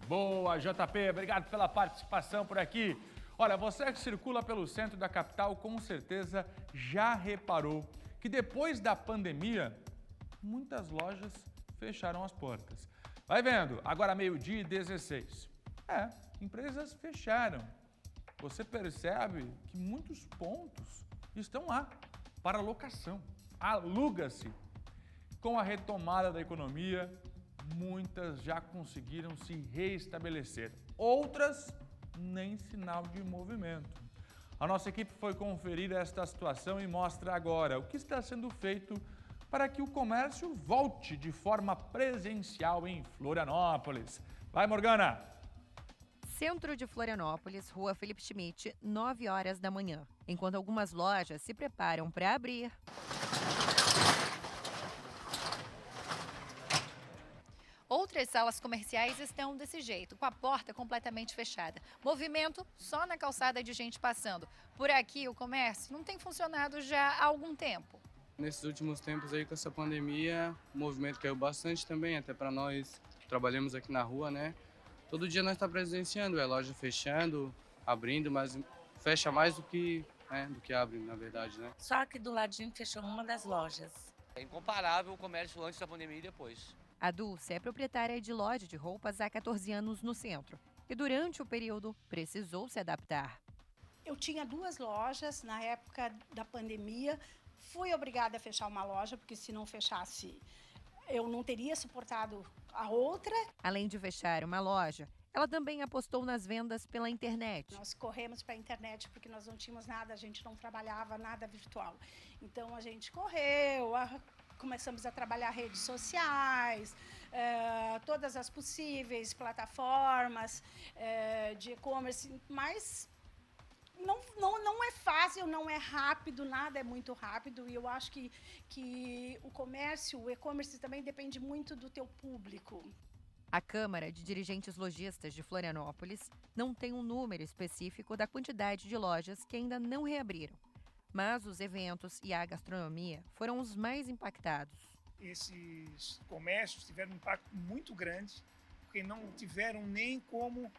Boa, JP, obrigado pela participação por aqui. Olha, você que circula pelo centro da capital, com certeza já reparou que depois da pandemia, muitas lojas fecharam as portas. Vai vendo, agora 12:16. Empresas fecharam. Você percebe que muitos pontos estão lá para locação. Aluga-se. Com a retomada da economia, muitas já conseguiram se reestabelecer. Outras, nem sinal de movimento. A nossa equipe foi conferir esta situação e mostra agora o que está sendo feito para que o comércio volte de forma presencial em Florianópolis. Vai, Morgana! Centro de Florianópolis, Rua Felipe Schmidt, 9 horas da manhã, enquanto algumas lojas se preparam para abrir. Outras salas comerciais estão desse jeito, com a porta completamente fechada. Movimento só na calçada de gente passando. Por aqui, o comércio não tem funcionado já há algum tempo. Nesses últimos tempos aí, com essa pandemia, o movimento caiu bastante também, até para nós que trabalhamos aqui na rua, né? Todo dia nós estamos presenciando, loja fechando, abrindo, mas fecha mais do que abre, na verdade, né? Só aqui do ladinho fechou uma das lojas. É incomparável o comércio antes da pandemia e depois. A Dulce é proprietária de loja de roupas há 14 anos no centro e durante o período precisou se adaptar. Eu tinha 2 lojas na época da pandemia, fui obrigada a fechar uma loja, porque se não fechasse eu não teria suportado a outra. Além de fechar uma loja, ela também apostou nas vendas pela internet. Nós corremos para a internet porque nós não tínhamos nada, a gente não trabalhava nada virtual. Então a gente correu, começamos a trabalhar redes sociais, todas as possíveis plataformas de e-commerce, mas não é fácil, não é rápido, nada é muito rápido, e eu acho que o comércio, o e-commerce também depende muito do teu público. A Câmara de Dirigentes Lojistas de Florianópolis não tem um número específico da quantidade de lojas que ainda não reabriram, mas os eventos e a gastronomia foram os mais impactados. Esses comércios tiveram um impacto muito grande, porque não tiveram nem como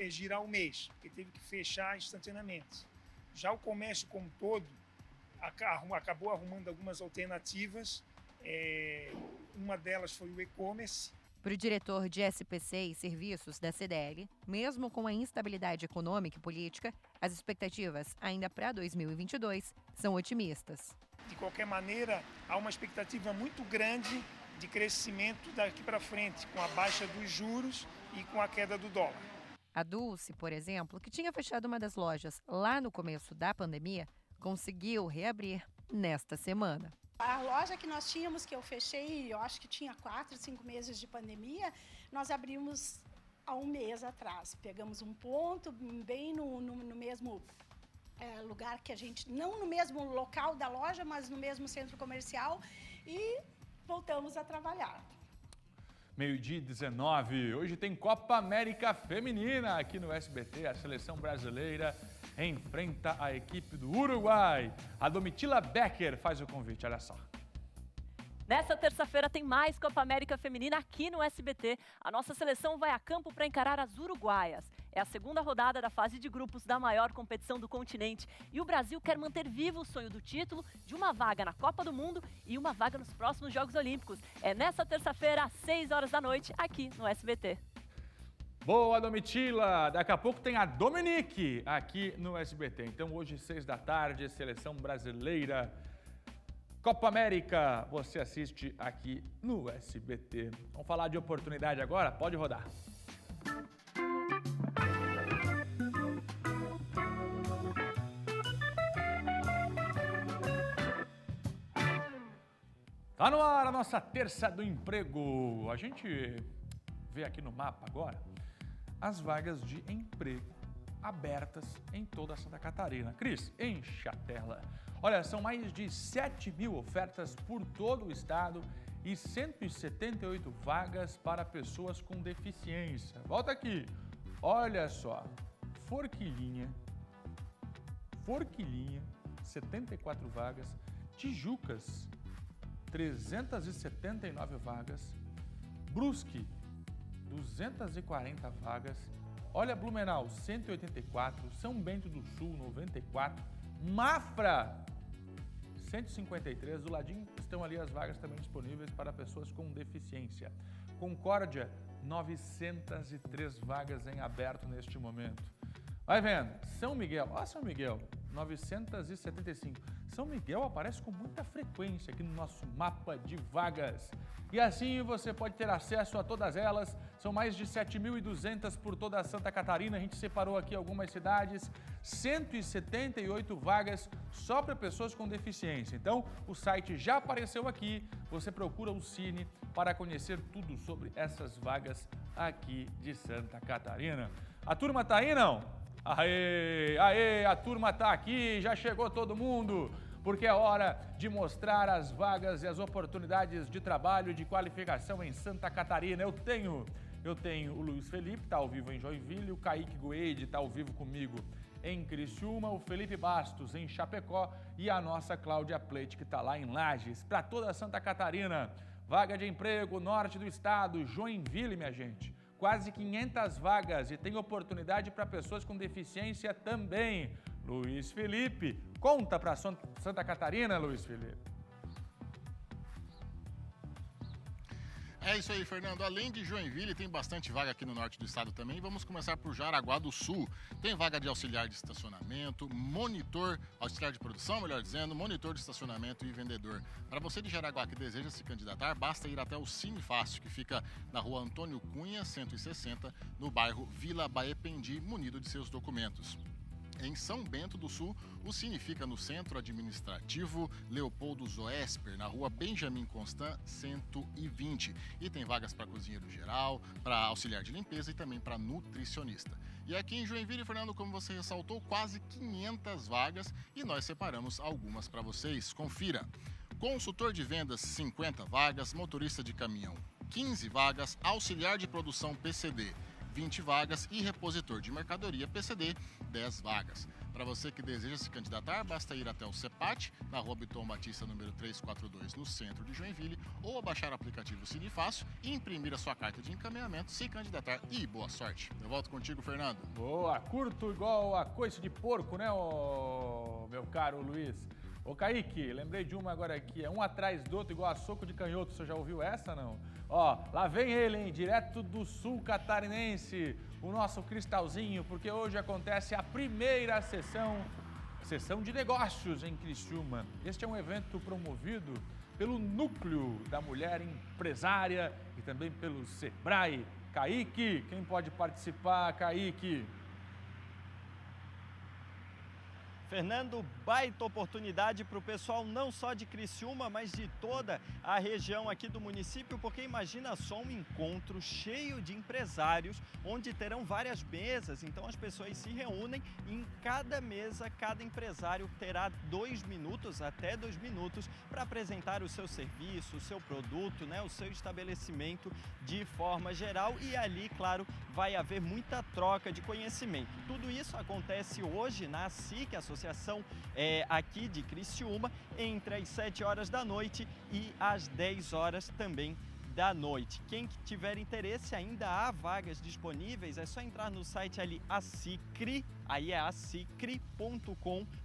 girar o mês, porque teve que fechar instantaneamente. Já o comércio como um todo acabou arrumando algumas alternativas, uma delas foi o e-commerce. Para o diretor de SPC e serviços da CDL, mesmo com a instabilidade econômica e política, as expectativas ainda para 2022 são otimistas. De qualquer maneira, há uma expectativa muito grande de crescimento daqui para frente, com a baixa dos juros e com a queda do dólar. A Dulce, por exemplo, que tinha fechado uma das lojas lá no começo da pandemia, conseguiu reabrir nesta semana. A loja que nós tínhamos, que eu fechei, eu acho que tinha 4, 5 meses de pandemia, nós abrimos há um mês atrás. Pegamos um ponto bem no mesmo lugar que a gente, não no mesmo local da loja, mas no mesmo centro comercial, e voltamos a trabalhar. 12h19, hoje tem Copa América Feminina aqui no SBT. A seleção brasileira enfrenta a equipe do Uruguai. A Domitila Becker faz o convite, olha só. Nessa terça-feira tem mais Copa América Feminina aqui no SBT. A nossa seleção vai a campo para encarar as uruguaias. É a segunda rodada da fase de grupos da maior competição do continente. E o Brasil quer manter vivo o sonho do título, de uma vaga na Copa do Mundo e uma vaga nos próximos Jogos Olímpicos. É nessa terça-feira, às 6 horas da noite, aqui no SBT. Boa, Domitila! Daqui a pouco tem a Dominique aqui no SBT. Então hoje, 6 da tarde, seleção brasileira. Copa América, você assiste aqui no SBT. Vamos falar de oportunidade agora? Pode rodar. Tá no ar a nossa terça do emprego. A gente vê aqui no mapa agora as vagas de emprego abertas em toda Santa Catarina. Cris, enche a tela. Olha, são mais de 7.000 ofertas por todo o estado e 178 vagas para pessoas com deficiência. Volta aqui. Olha só. Forquilhinha, 74 vagas. Tijucas, 379 vagas. Brusque, 240 vagas. Olha, Blumenau, 184. São Bento do Sul, 94. Mafra, 153. Do ladinho estão ali as vagas também disponíveis para pessoas com deficiência. Concórdia, 903 vagas em aberto neste momento. Vai vendo, São Miguel, ó São Miguel, 975. São Miguel aparece com muita frequência aqui no nosso mapa de vagas. E assim você pode ter acesso a todas elas. São mais de 7.200 por toda a Santa Catarina. A gente separou aqui algumas cidades. 178 vagas só para pessoas com deficiência. Então, o site já apareceu aqui. Você procura o Cine para conhecer tudo sobre essas vagas aqui de Santa Catarina. A turma tá aí, não? Aê, a turma tá aqui, já chegou todo mundo, porque é hora de mostrar as vagas e as oportunidades de trabalho e de qualificação em Santa Catarina. Eu tenho o Luiz Felipe, tá ao vivo em Joinville, o Kaique Guede tá ao vivo comigo em Criciúma, o Felipe Bastos em Chapecó e a nossa Cláudia Pleite, que tá lá em Lages, para toda Santa Catarina. Vaga de emprego, norte do estado, Joinville, minha gente. Quase 500 vagas e tem oportunidade para pessoas com deficiência também. Luiz Felipe, conta para Santa Catarina, Luiz Felipe. É isso aí, Fernando. Além de Joinville, tem bastante vaga aqui no norte do estado também. Vamos começar por Jaraguá do Sul. Tem vaga de auxiliar de estacionamento, auxiliar de produção, melhor dizendo, monitor de estacionamento e vendedor. Para você de Jaraguá que deseja se candidatar, basta ir até o Cine Fácil, que fica na rua Antônio Cunha, 160, no bairro Vila Baependi, munido de seus documentos. Em São Bento do Sul, o Cine fica no Centro Administrativo Leopoldo Zoesper, na rua Benjamin Constant, 120. E tem vagas para cozinheiro geral, para auxiliar de limpeza e também para nutricionista. E aqui em Joinville, Fernando, como você ressaltou, quase 500 vagas e nós separamos algumas para vocês. Confira. Consultor de vendas, 50 vagas. Motorista de caminhão, 15 vagas. Auxiliar de produção PCD, 20 vagas e repositor de mercadoria PCD, 10 vagas. Para você que deseja se candidatar, basta ir até o CEPAT, na rua Biton Batista, número 342, no centro de Joinville, ou baixar o aplicativo Cine Fácil e imprimir a sua carta de encaminhamento, se candidatar e boa sorte. Eu volto contigo, Fernando. Boa, curto igual a coice de porco, né, meu caro Luiz? Ô, Kaique, lembrei de uma agora aqui, é um atrás do outro, igual a soco de canhoto, você já ouviu essa, não? Ó, lá vem ele, hein, direto do sul catarinense, o nosso Cristalzinho, porque hoje acontece a primeira sessão de negócios em Criciúma. Este é um evento promovido pelo Núcleo da Mulher Empresária e também pelo Sebrae Kaique, quem pode participar, Kaique? Fernando, baita oportunidade para o pessoal não só de Criciúma, mas de toda a região aqui do município, porque imagina só um encontro cheio de empresários, onde terão várias mesas, então as pessoas se reúnem e em cada mesa, cada empresário terá 2 minutos, até 2 minutos, para apresentar o seu serviço, o seu produto, né, o seu estabelecimento de forma geral e ali, claro, vai haver muita troca de conhecimento. Tudo isso acontece hoje na SIC, Associação aqui de Criciúma, entre as 7 horas da noite e as 10 horas também da noite. Quem tiver interesse, ainda há vagas disponíveis, é só entrar no site ali, acicre, aí é acicre.com.br,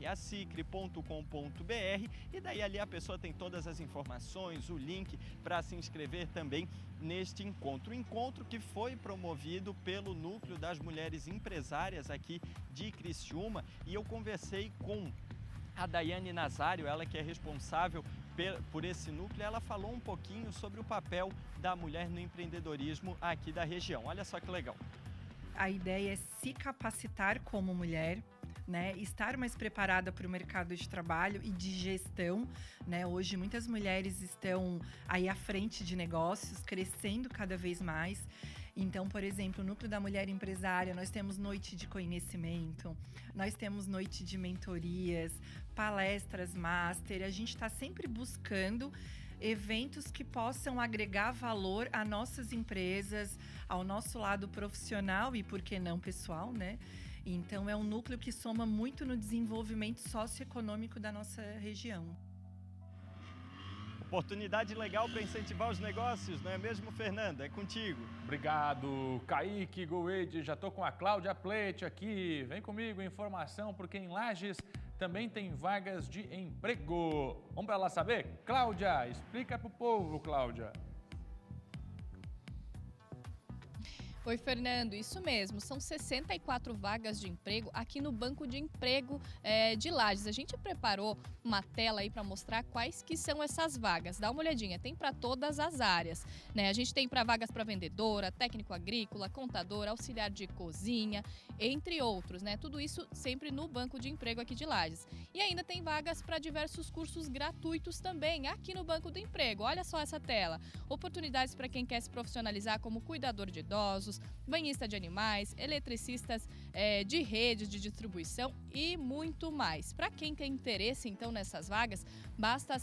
acicre.com.br, e daí ali a pessoa tem todas as informações, o link para se inscrever também neste encontro. Encontro que foi promovido pelo Núcleo das Mulheres Empresárias aqui de Criciúma, e eu conversei com a Daiane Nazário, ela que é responsável por esse núcleo. Ela falou um pouquinho sobre o papel da mulher no empreendedorismo aqui da região. Olha só que legal. A ideia é se capacitar como mulher, né, estar mais preparada para o mercado de trabalho e de gestão, né? Hoje muitas mulheres estão aí à frente de negócios, crescendo cada vez mais. Então, por exemplo, o Núcleo da Mulher Empresária, nós temos noite de conhecimento, nós temos noite de mentorias, palestras, master. A gente está sempre buscando eventos que possam agregar valor a nossas empresas, ao nosso lado profissional e, por que não, pessoal, né? Então, é um núcleo que soma muito no desenvolvimento socioeconômico da nossa região. Oportunidade legal para incentivar os negócios, não é mesmo, Fernando? É contigo. Obrigado, Kaique Goede. Já estou com a Cláudia Pleite aqui. Vem comigo, informação, porque em Lages também tem vagas de emprego. Vamos para lá saber? Cláudia, explica para o povo, Cláudia. Oi, Fernando, isso mesmo, são 64 vagas de emprego aqui no Banco de Emprego de Lages. A gente preparou uma tela aí para mostrar quais que são essas vagas. Dá uma olhadinha, tem para todas as áreas, né? A gente tem para vagas para vendedora, técnico agrícola, contador, auxiliar de cozinha, entre outros, né? Tudo isso sempre no Banco de Emprego aqui de Lages. E ainda tem vagas para diversos cursos gratuitos também aqui no Banco do Emprego. Olha só essa tela. Oportunidades para quem quer se profissionalizar como cuidador de idosos, banhista de animais, eletricistas de redes de distribuição e muito mais. Para quem tem interesse, então, nessas vagas, basta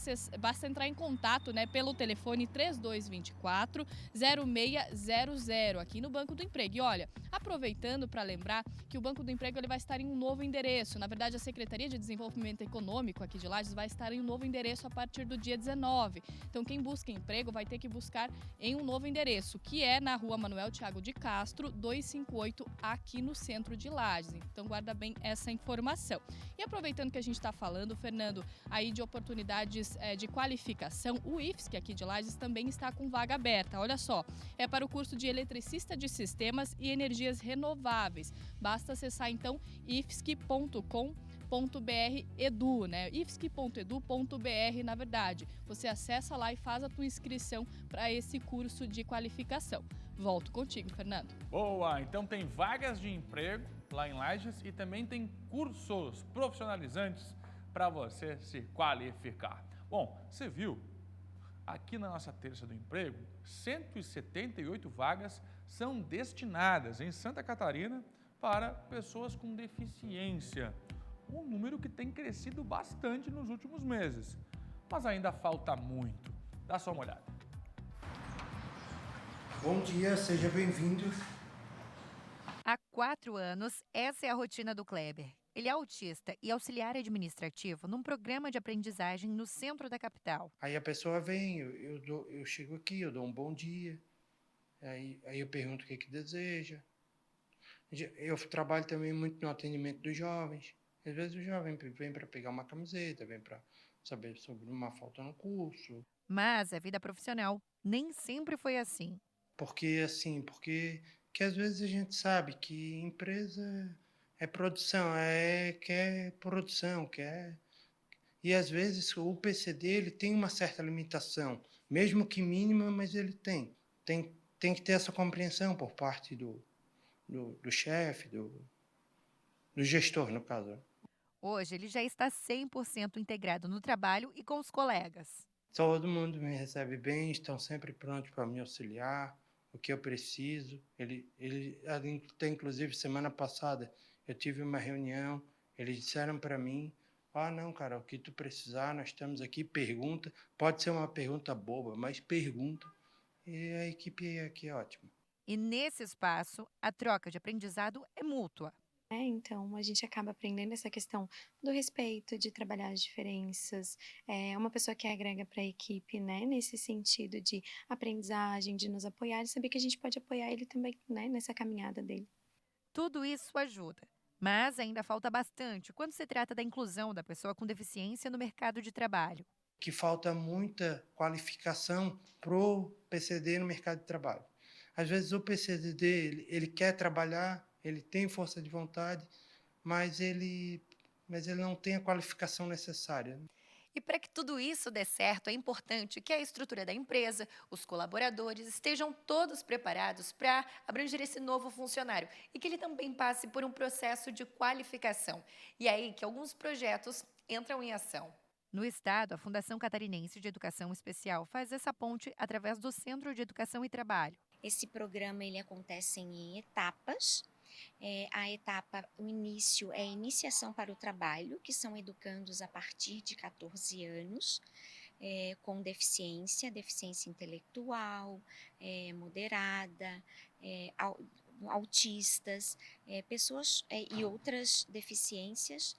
entrar em contato, né, pelo telefone 3224-0600 aqui no Banco do Emprego. E olha, aproveitando para lembrar que o Banco do Emprego ele vai estar em um novo endereço. Na verdade, a Secretaria de Desenvolvimento Econômico aqui de Lages vai estar em um novo endereço a partir do dia 19. Então, quem busca emprego vai ter que buscar em um novo endereço, que é na Rua Manuel Thiago de Castro, 258, aqui no centro de Lages. Então, guarda bem essa informação. E aproveitando que a gente está falando, Fernando, aí de oportunidades de qualificação, o IFSC aqui de Lages também está com vaga aberta. Olha só, é para o curso de eletricista de sistemas e energias renováveis. Basta acessar, então, ifsc.com.br edu, né? ifsc.edu.br, na verdade. Você acessa lá e faz a tua inscrição para esse curso de qualificação. Volto contigo, Fernando. Boa, então tem vagas de emprego lá em Lages e também tem cursos profissionalizantes para você se qualificar. Bom, você viu, aqui na nossa Terça do Emprego, 178 vagas são destinadas em Santa Catarina para pessoas com deficiência. Um número que tem crescido bastante nos últimos meses, mas ainda falta muito. Dá só uma olhada. Bom dia, seja bem-vindo. Há 4 anos, essa é a rotina do Kleber. Ele é autista e auxiliar administrativo num programa de aprendizagem no centro da capital. Aí a pessoa vem, eu chego aqui, eu dou um bom dia, aí eu pergunto o que deseja. Eu trabalho também muito no atendimento dos jovens. Às vezes o jovem vem para pegar uma camiseta, vem para saber sobre uma falta no curso. Mas a vida profissional nem sempre foi assim. Porque às vezes a gente sabe que empresa é produção, quer produção, quer... E às vezes o PCD ele tem uma certa limitação, mesmo que mínima, mas ele tem. Tem tem que ter essa compreensão por parte do chefe, do gestor, no caso. Hoje, ele já está 100% integrado no trabalho e com os colegas. Todo mundo me recebe bem, estão sempre prontos para me auxiliar, o que eu preciso. Até inclusive, semana passada, eu tive uma reunião, eles disseram para mim, não, cara, o que tu precisar, nós estamos aqui, pergunta. Pode ser uma pergunta boba, mas pergunta. E a equipe aqui é ótima. E nesse espaço, a troca de aprendizado é mútua. Então, a gente acaba aprendendo essa questão do respeito, de trabalhar as diferenças. É uma pessoa que agrega para a equipe, né? Nesse sentido de aprendizagem, de nos apoiar e saber que a gente pode apoiar ele também, né? Nessa caminhada dele. Tudo isso ajuda. Mas ainda falta bastante quando se trata da inclusão da pessoa com deficiência no mercado de trabalho. Que falta muita qualificação para o PCD no mercado de trabalho. Às vezes o PCD ele quer trabalhar, ele tem força de vontade, mas ele não tem a qualificação necessária. E para que tudo isso dê certo, é importante que a estrutura da empresa, os colaboradores, estejam todos preparados para abranger esse novo funcionário e que ele também passe por um processo de qualificação. E é aí que alguns projetos entram em ação. No estado, a Fundação Catarinense de Educação Especial faz essa ponte através do Centro de Educação e Trabalho. Esse programa ele acontece em etapas. O início é a iniciação para o trabalho, que são educandos a partir de 14 anos, com deficiência intelectual, moderada, autistas, pessoas e outras deficiências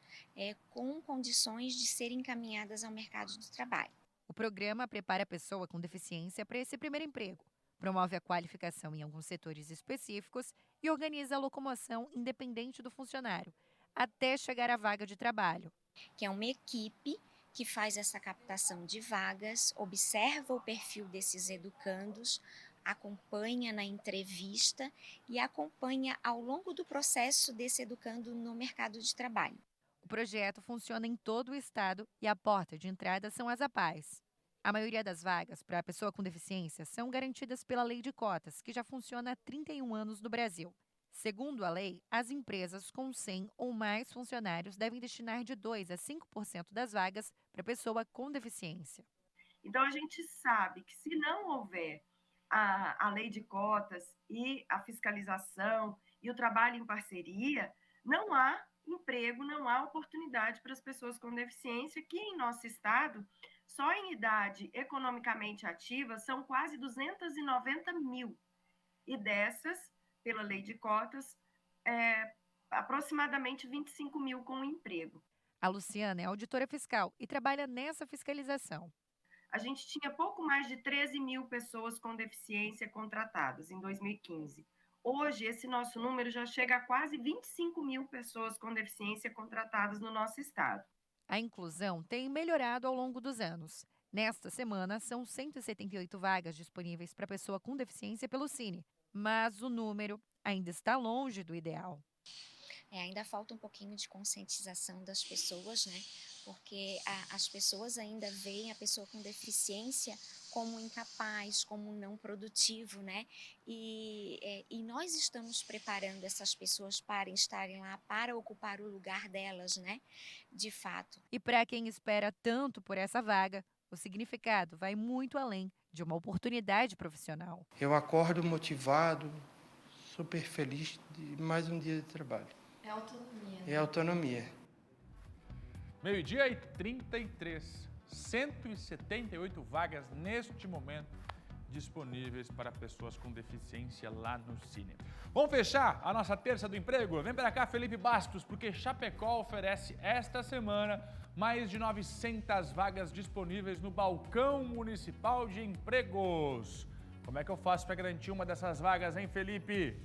com condições de serem encaminhadas ao mercado de trabalho. O programa prepara a pessoa com deficiência para esse primeiro emprego. Promove a qualificação em alguns setores específicos e organiza a locomoção independente do funcionário, até chegar à vaga de trabalho. Que é uma equipe que faz essa captação de vagas, observa o perfil desses educandos, acompanha na entrevista e acompanha ao longo do processo desse educando no mercado de trabalho. O projeto funciona em todo o estado e a porta de entrada são as APAES. A maioria das vagas para a pessoa com deficiência são garantidas pela Lei de Cotas, que já funciona há 31 anos no Brasil. Segundo a lei, as empresas com 100 ou mais funcionários devem destinar de 2% a 5% das vagas para pessoa com deficiência. Então, a gente sabe que se não houver a lei de cotas e a fiscalização e o trabalho em parceria, não há emprego, não há oportunidade para as pessoas com deficiência, que em nosso estado, só em idade economicamente ativa, são quase 290 mil. E dessas, pela lei de cotas, aproximadamente 25 mil com emprego. A Luciana é auditora fiscal e trabalha nessa fiscalização. A gente tinha pouco mais de 13 mil pessoas com deficiência contratadas em 2015. Hoje, esse nosso número já chega a quase 25 mil pessoas com deficiência contratadas no nosso estado. A inclusão tem melhorado ao longo dos anos. Nesta semana, são 178 vagas disponíveis para pessoa com deficiência pelo Cine, mas o número ainda está longe do ideal. Ainda falta um pouquinho de conscientização das pessoas, né? Porque as pessoas ainda veem a pessoa com deficiência como incapaz, como não produtivo, né? E nós estamos preparando essas pessoas para estarem lá, para ocupar o lugar delas, né? De fato. E para quem espera tanto por essa vaga, o significado vai muito além de uma oportunidade profissional. Eu acordo motivado, super feliz de mais um dia de trabalho. É autonomia. É autonomia. 12h33, 178 vagas neste momento disponíveis para pessoas com deficiência lá no Cine. Vamos fechar a nossa terça do emprego? Vem para cá, Felipe Bastos, porque Chapecó oferece esta semana mais de 900 vagas disponíveis no Balcão Municipal de Empregos. Como é que eu faço para garantir uma dessas vagas, hein, Felipe?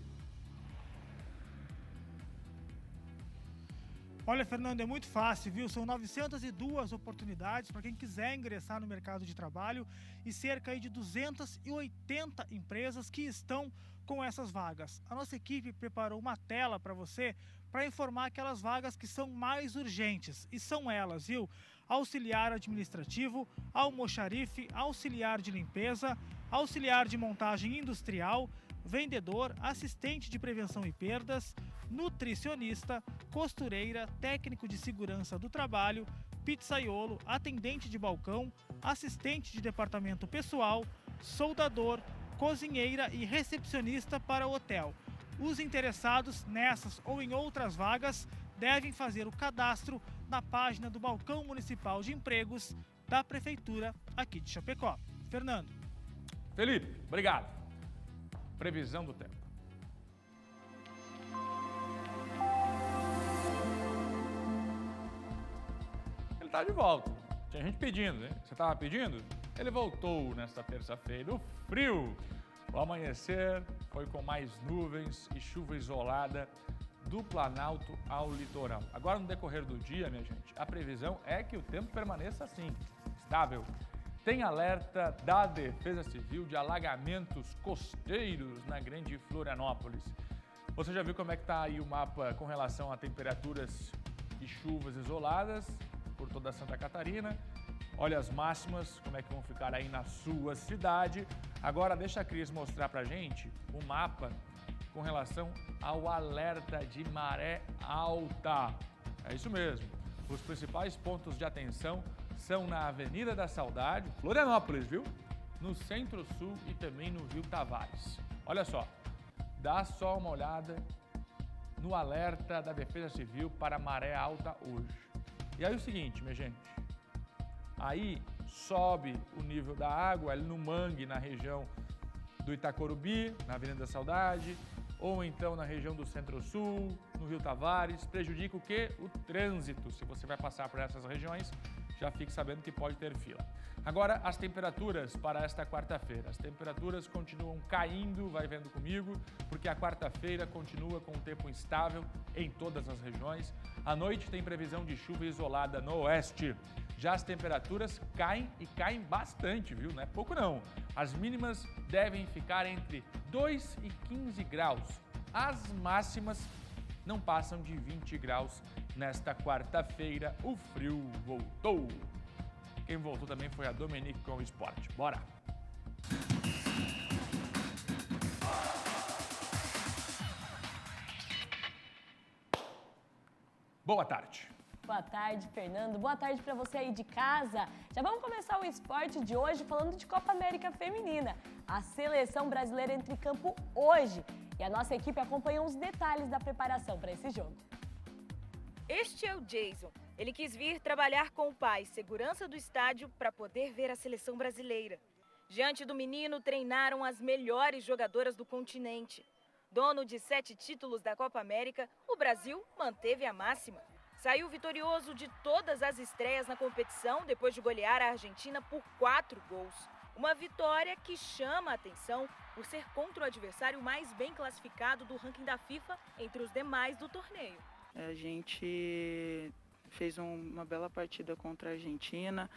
Olha, Fernando, é muito fácil, viu? São 902 oportunidades para quem quiser ingressar no mercado de trabalho e cerca de 280 empresas que estão com essas vagas. A nossa equipe preparou uma tela para você para informar aquelas vagas que são mais urgentes. E são elas, viu? Auxiliar administrativo, almoxarife, auxiliar de limpeza, auxiliar de montagem industrial, vendedor, assistente de prevenção e perdas, nutricionista, costureira, técnico de segurança do trabalho, pizzaiolo, atendente de balcão, assistente de departamento pessoal, soldador, cozinheira e recepcionista para o hotel. Os interessados nessas ou em outras vagas devem fazer o cadastro na página do Balcão Municipal de Empregos da Prefeitura aqui de Chapecó. Fernando. Felipe, obrigado. Previsão do tempo. Ele está de volta. Tinha gente pedindo, né? Você estava pedindo? Ele voltou nesta terça-feira. O frio. O amanhecer foi com mais nuvens e chuva isolada do Planalto ao litoral. Agora, no decorrer do dia, minha gente, a previsão é que o tempo permaneça assim, estável. Tem alerta da Defesa Civil de alagamentos costeiros na Grande Florianópolis. Você já viu como é que está aí o mapa com relação a temperaturas e chuvas isoladas por toda Santa Catarina? Olha as máximas, como é que vão ficar aí na sua cidade. Agora deixa a Cris mostrar pra gente o mapa com relação ao alerta de maré alta. É isso mesmo. Os principais pontos de atenção são na Avenida da Saudade, Florianópolis, viu? No Centro-Sul e também no Rio Tavares. Olha só, dá só uma olhada no alerta da Defesa Civil para maré alta hoje. E aí o seguinte, minha gente, aí sobe o nível da água ali no mangue, na região do Itacorubi, na Avenida da Saudade, ou então na região do Centro-Sul, no Rio Tavares, prejudica o quê? O trânsito. Se você vai passar por essas regiões, já fique sabendo que pode ter fila. Agora, as temperaturas para esta quarta-feira. As temperaturas continuam caindo, vai vendo comigo, porque a quarta-feira continua com um tempo instável em todas as regiões. À noite tem previsão de chuva isolada no oeste. Já as temperaturas caem e caem bastante, viu? Não é pouco não. As mínimas devem ficar entre 2 e 15 graus. As máximas não passam de 20 graus nesta quarta-feira. O frio voltou. Quem voltou também foi a Dominique com o esporte. Bora! Boa tarde. Boa tarde, Fernando. Boa tarde para você aí de casa. Já vamos começar o esporte de hoje falando de Copa América Feminina. A seleção brasileira entra em campo hoje e a nossa equipe acompanhou os detalhes da preparação para esse jogo. Este é o Jason. Ele quis vir trabalhar com o pai, segurança do estádio, para poder ver a seleção brasileira. Diante do menino, treinaram as melhores jogadoras do continente. Dono de 7 títulos da Copa América, o Brasil manteve a máxima. Saiu vitorioso de todas as estreias na competição depois de golear a Argentina por 4 gols. Uma vitória que chama a atenção por ser contra o adversário mais bem classificado do ranking da FIFA entre os demais do torneio. A gente fez uma bela partida contra a Argentina.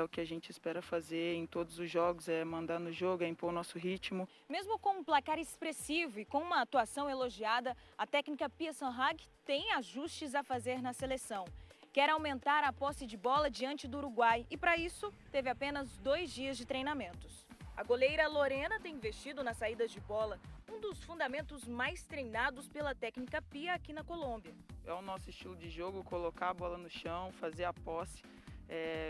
O que a gente espera fazer em todos os jogos é mandar no jogo, é impor o nosso ritmo. Mesmo com um placar expressivo e com uma atuação elogiada, a técnica Pia Sanhag tem ajustes a fazer na seleção. Quer aumentar a posse de bola diante do Uruguai e, para isso, teve apenas 2 dias de treinamentos. A goleira Lorena tem investido nas saídas de bola, um dos fundamentos mais treinados pela técnica Pia aqui na Colômbia. É o nosso estilo de jogo, colocar a bola no chão, fazer a posse,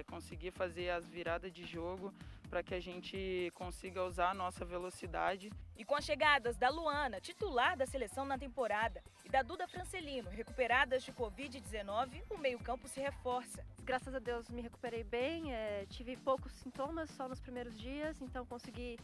conseguir fazer as viradas de jogo para que a gente consiga usar a nossa velocidade. E com as chegadas da Luana, titular da seleção na temporada, e da Duda Francelino, recuperadas de Covid-19, o meio-campo se reforça. Graças a Deus me recuperei bem, tive poucos sintomas só nos primeiros dias, então consegui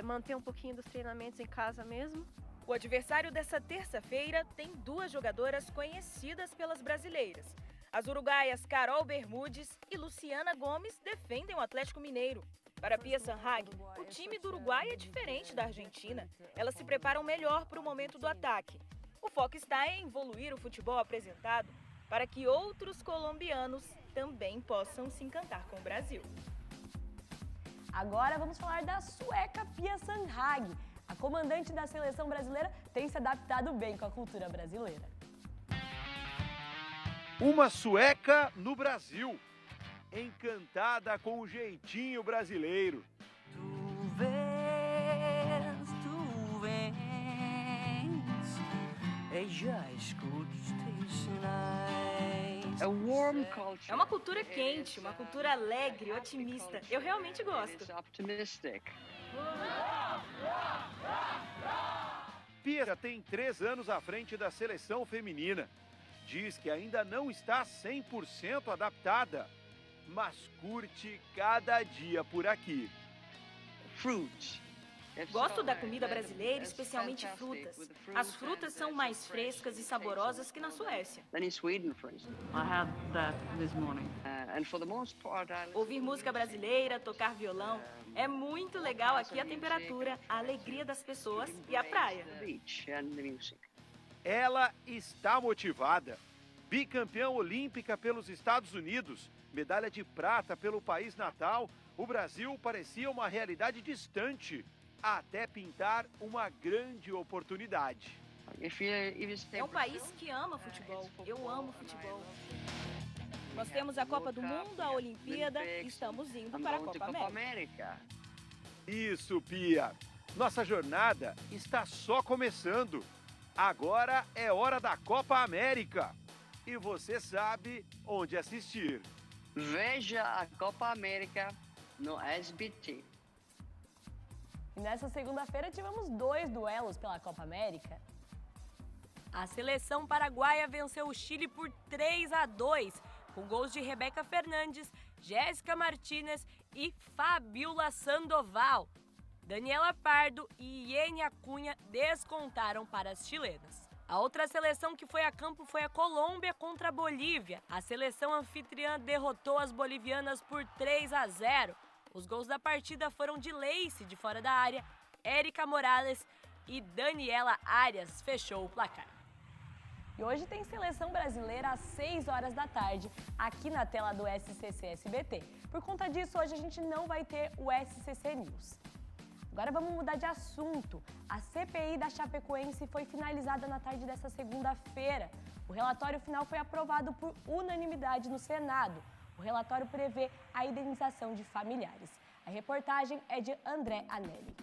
manter um pouquinho dos treinamentos em casa mesmo. O adversário dessa terça-feira tem 2 jogadoras conhecidas pelas brasileiras. As uruguaias Carol Bermudes e Luciana Gomes defendem o Atlético Mineiro. Para Pia Sanhag, o time do Uruguai é diferente da Argentina. Elas se preparam melhor para o momento do ataque. O foco está em evoluir o futebol apresentado para que outros colombianos também possam se encantar com o Brasil. Agora vamos falar da sueca Pia Sanhag. A comandante da seleção brasileira tem se adaptado bem com a cultura brasileira. Uma sueca no Brasil, encantada com o jeitinho brasileiro. Tu vês É uma cultura quente, uma cultura alegre, otimista. Eu realmente gosto. Pia já tem 3 anos à frente da seleção feminina. Diz que ainda não está 100% adaptada, mas curte cada dia por aqui. Gosto da comida brasileira, especialmente frutas. As frutas são mais frescas e saborosas que na Suécia. Ouvir música brasileira, tocar violão. É muito legal aqui a temperatura, a alegria das pessoas e a praia. Ela está motivada. Bicampeã olímpica pelos Estados Unidos, medalha de prata pelo país natal, o Brasil parecia uma realidade distante, até pintar uma grande oportunidade. É um país que ama futebol. Eu amo futebol. Nós temos a Copa do Mundo, a Olimpíada e estamos indo para a Copa América. Isso, Pia. Nossa jornada está só começando. Agora é hora da Copa América. E você sabe onde assistir. Veja a Copa América no SBT. E nessa segunda-feira tivemos 2 duelos pela Copa América. A seleção paraguaia venceu o Chile por 3-2, com gols de Rebeca Fernandes, Jéssica Martínez e Fabiola Sandoval. Daniela Pardo e Iene Cunha descontaram para as chilenas. A outra seleção que foi a campo foi a Colômbia contra a Bolívia. A seleção anfitriã derrotou as bolivianas por 3-0. Os gols da partida foram de Leice, de fora da área, Érica Morales e Daniela Arias fechou o placar. E hoje tem seleção brasileira às 6 horas da tarde, aqui na tela do SCC SBT. Por conta disso, hoje a gente não vai ter o SCC News. Agora vamos mudar de assunto. A CPI da Chapecoense foi finalizada na tarde desta segunda-feira. O relatório final foi aprovado por unanimidade no Senado. O relatório prevê a indenização de familiares. A reportagem é de André Anelli.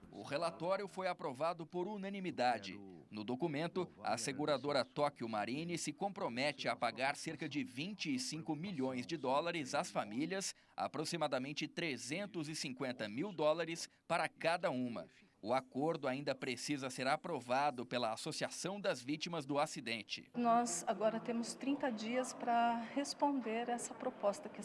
O relatório foi aprovado por unanimidade. No documento, a seguradora Tóquio Marine se compromete a pagar cerca de 25 milhões de dólares às famílias, aproximadamente 350 mil dólares para cada uma. O acordo ainda precisa ser aprovado pela Associação das Vítimas do Acidente. Nós agora temos 30 dias para responder essa proposta que a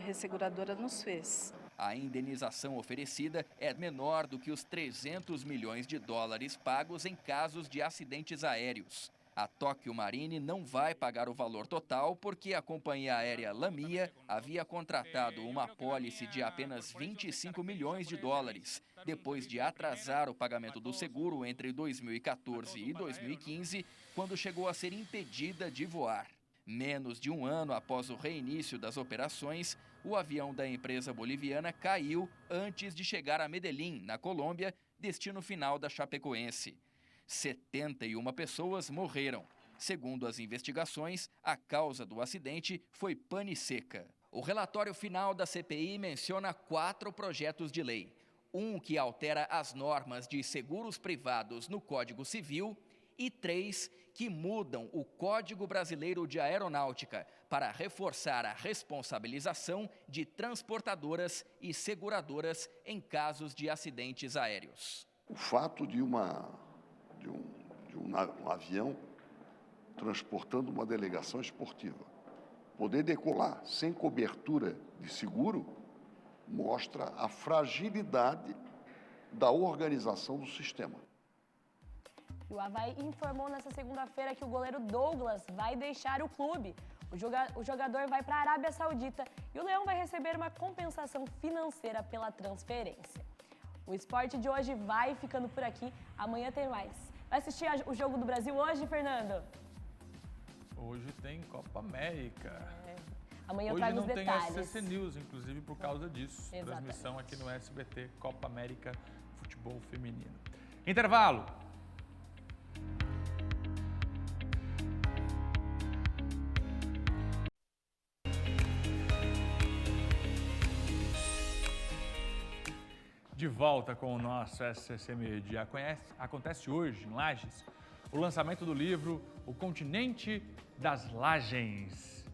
resseguradora nos fez. A indenização oferecida é menor do que os 300 milhões de dólares pagos em casos de acidentes aéreos. A Tóquio Marine não vai pagar o valor total porque a companhia aérea Lamia havia contratado uma apólice de apenas 25 milhões de dólares, depois de atrasar o pagamento do seguro entre 2014 e 2015, quando chegou a ser impedida de voar. Menos de um ano após o reinício das operações, o avião da empresa boliviana caiu antes de chegar a Medellín, na Colômbia, destino final da Chapecoense. 71 pessoas morreram. Segundo as investigações, a causa do acidente foi pane seca. O relatório final da CPI menciona 4 projetos de lei. Um que altera as normas de seguros privados no Código Civil e 3 que mudam o Código Brasileiro de Aeronáutica para reforçar a responsabilização de transportadoras e seguradoras em casos de acidentes aéreos. O fato de um avião transportando uma delegação esportiva poder decolar sem cobertura de seguro mostra a fragilidade da organização do sistema. O Avaí informou nesta segunda-feira que o goleiro Douglas vai deixar o clube. O jogador vai para a Arábia Saudita e o Leão vai receber uma compensação financeira pela transferência. O esporte de hoje vai ficando por aqui. Amanhã tem mais. Vai assistir o Jogo do Brasil hoje, Fernando? Hoje tem Copa América. Amanhã eu hoje trago os não detalhes. tem SCC News, inclusive por causa disso. Exatamente. Transmissão aqui no SBT, Copa América Futebol Feminino. Intervalo. de volta com o nosso SCC Meio Dia. Acontece hoje, em Lages, o lançamento do livro O Continente das Lagens.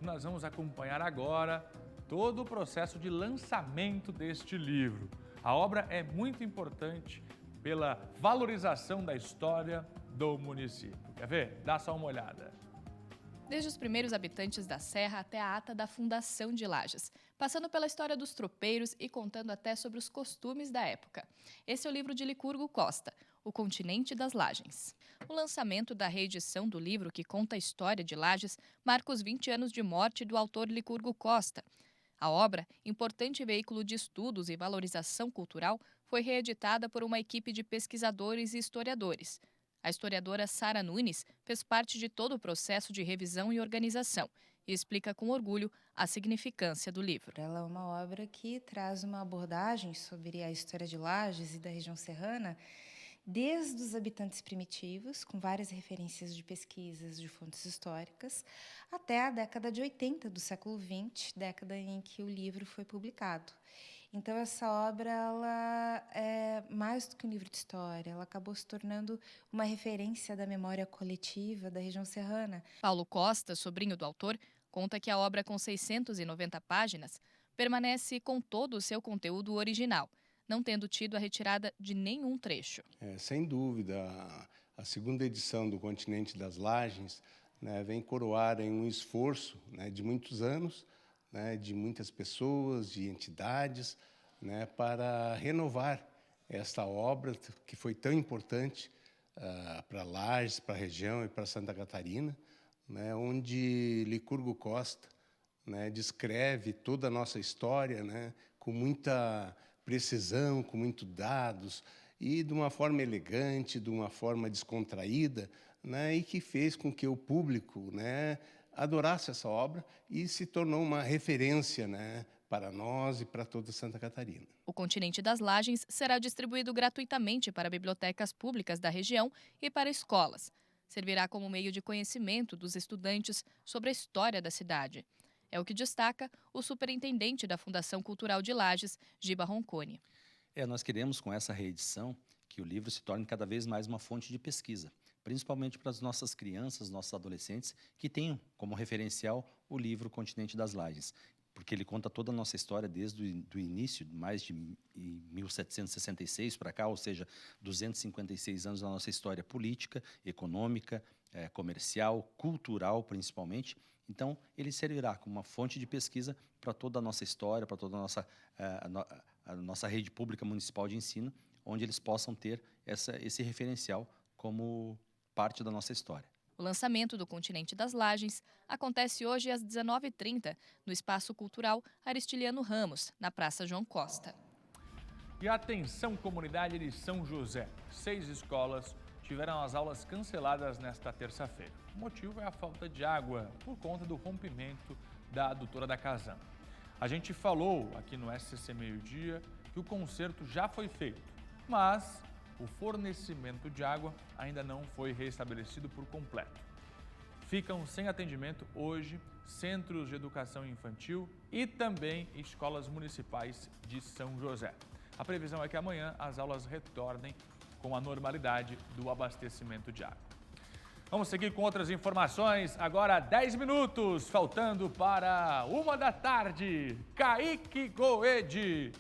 Nós vamos acompanhar agora todo o processo de lançamento deste livro. A obra é muito importante pela valorização da história do município. Quer ver? Dá só uma olhada. Desde os primeiros habitantes da Serra até a ata da fundação de Lages, passando pela história dos tropeiros e contando até sobre os costumes da época. Esse é o livro de Licurgo Costa, O Continente das Lagens. O lançamento da reedição do livro, que conta a história de Lages, marca os 20 anos de morte do autor Licurgo Costa. A obra, importante veículo de estudos e valorização cultural, foi reeditada por uma equipe de pesquisadores e historiadores. A historiadora Sara Nunes fez parte de todo o processo de revisão e organização e explica com orgulho a significância do livro. Ela é uma obra que traz uma abordagem sobre a história de Lages e da região serrana, desde os habitantes primitivos, com várias referências de pesquisas de fontes históricas, até a década de 80 do século XX, década em que o livro foi publicado. Então, essa obra ela é mais do que um livro de história, ela acabou se tornando uma referência da memória coletiva da região serrana. Paulo Costa, sobrinho do autor, conta que a obra, com 690 páginas, permanece com todo o seu conteúdo original, não tendo tido a retirada de nenhum trecho. Sem dúvida, a segunda edição do Continente das Lagens, né, vem coroar em um esforço, né, de muitos anos, né, de muitas pessoas, de entidades, né, para renovar esta obra que foi tão importante para Lages, para a região e para Santa Catarina, né, onde Licurgo Costa, né, descreve toda a nossa história, né, com muita precisão, com muitos dados e de uma forma elegante, de uma forma descontraída, né, e que fez com que o público, né, adorasse essa obra e se tornou uma referência, né, para nós e para toda Santa Catarina. O Continente das Lagens será distribuído gratuitamente para bibliotecas públicas da região e para escolas. Servirá como meio de conhecimento dos estudantes sobre a história da cidade. É o que destaca o superintendente da Fundação Cultural de Lages, Giba Roncone. Nós queremos, com essa reedição, que o livro se torne cada vez mais uma fonte de pesquisa, principalmente para as nossas crianças, nossos adolescentes, que tenham como referencial o livro Continente das Lages, porque ele conta toda a nossa história desde o início, mais de 1766 para cá, ou seja, 256 anos da nossa história política, econômica, comercial, cultural principalmente. Então, ele servirá como uma fonte de pesquisa para toda a nossa história, para toda a nossa rede pública municipal de ensino, onde eles possam ter esse referencial como parte da nossa história. O lançamento do Continente das Lagens acontece hoje às 19h30, no Espaço Cultural Aristiliano Ramos, na Praça João Costa. E atenção, comunidade de São José. 6 escolas tiveram as aulas canceladas nesta terça-feira. O motivo é a falta de água por conta do rompimento da adutora da Casan. A gente falou aqui no SCC Meio Dia que o conserto já foi feito, mas o fornecimento de água ainda não foi restabelecido por completo. Ficam sem atendimento hoje centros de educação infantil e também escolas municipais de São José. A previsão é que amanhã as aulas retornem com a normalidade do abastecimento de água. Vamos seguir com outras informações. Agora 10 minutos, faltando para 1h. Kaique Goede.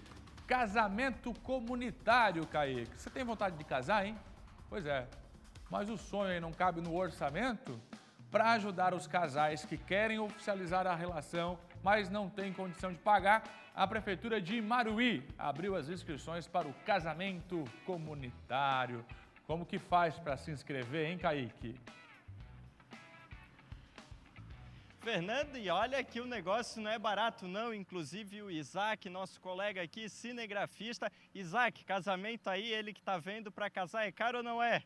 Casamento comunitário, Kaique. Você tem vontade de casar, hein? Pois é. Mas o sonho aí não cabe no orçamento? Para ajudar os casais que querem oficializar a relação, mas não têm condição de pagar, a Prefeitura de Maruí abriu as inscrições para o casamento comunitário. Como que faz para se inscrever, hein, Kaique? Fernando, e olha que o negócio não é barato não, inclusive o Isaac, nosso colega aqui, cinegrafista. Isaac, casamento aí, ele que tá vendo para casar, é caro ou não é?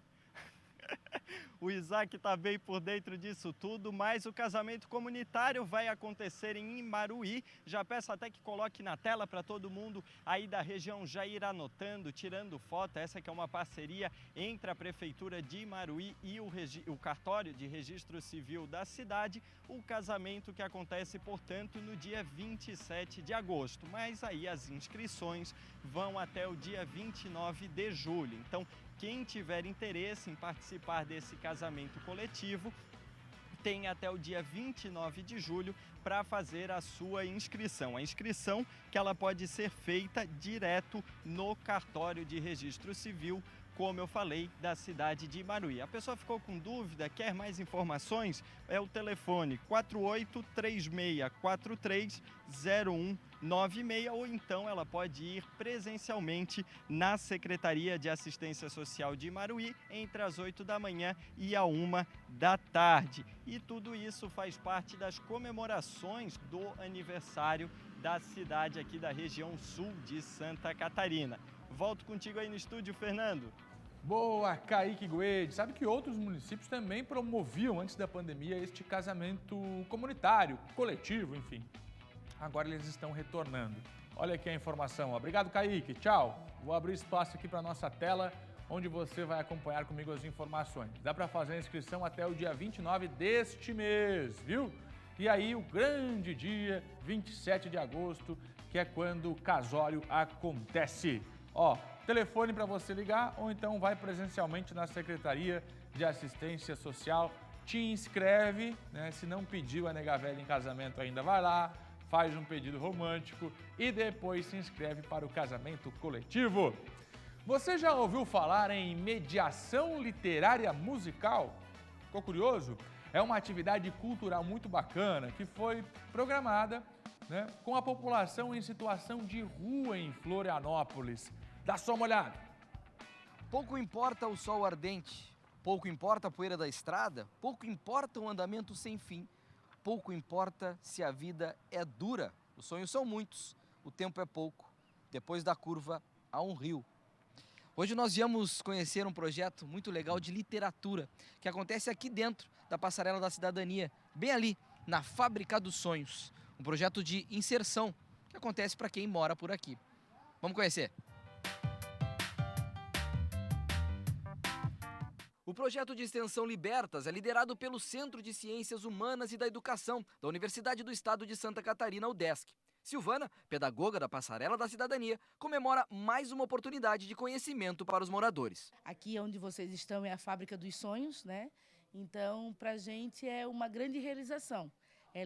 O Isaac está bem por dentro disso tudo, mas o casamento comunitário vai acontecer em Imaruí. Já peço até que coloque na tela para todo mundo aí da região já ir anotando, tirando foto. Essa que é uma parceria entre a Prefeitura de Imaruí e o Cartório de Registro Civil da cidade. O casamento que acontece, portanto, no dia 27 de agosto. Mas aí as inscrições vão até o dia 29 de julho. Então, quem tiver interesse em participar desse casamento coletivo, tem até o dia 29 de julho para fazer a sua inscrição. A inscrição que ela pode ser feita direto no Cartório de Registro Civil, como eu falei, da cidade de Imaruí. A pessoa ficou com dúvida, quer mais informações? É o telefone 4836430196, ou então ela pode ir presencialmente na Secretaria de Assistência Social de Imaruí entre as 8 da manhã e a 1 da tarde. E tudo isso faz parte das comemorações do aniversário da cidade aqui da região sul de Santa Catarina. Volto contigo aí no estúdio, Fernando. Boa, Kaique Guede. Sabe que outros municípios também promoviam, antes da pandemia, este casamento comunitário, coletivo, enfim. Agora eles estão retornando. Olha aqui a informação. Obrigado, Kaique. Tchau. Vou abrir espaço aqui para a nossa tela, onde você vai acompanhar comigo as informações. Dá para fazer a inscrição até o dia 29 deste mês, viu? E aí o grande dia, 27 de agosto, que é quando o casório acontece. Ó, telefone para você ligar ou então vai presencialmente na Secretaria de Assistência Social, te inscreve, né? Se não pediu a nega velha em casamento ainda, vai lá, faz um pedido romântico e depois se inscreve para o casamento coletivo. Você já ouviu falar em mediação literária musical? Ficou curioso? É uma atividade cultural muito bacana que foi programada, né, com a população em situação de rua em Florianópolis. Dá só uma olhada. Pouco importa o sol ardente, pouco importa a poeira da estrada, pouco importa o andamento sem fim, pouco importa se a vida é dura. Os sonhos são muitos, o tempo é pouco. Depois da curva, há um rio. Hoje nós viemos conhecer um projeto muito legal de literatura, que acontece aqui dentro da Passarela da Cidadania, bem ali, na Fábrica dos Sonhos. Um projeto de inserção, que acontece para quem mora por aqui. Vamos conhecer. O projeto de extensão Libertas é liderado pelo Centro de Ciências Humanas e da Educação da Universidade do Estado de Santa Catarina, UDESC. Silvana, pedagoga da Passarela da Cidadania, comemora mais uma oportunidade de conhecimento para os moradores. Aqui onde vocês estão é a Fábrica dos Sonhos, né? Então, para a gente é uma grande realização. É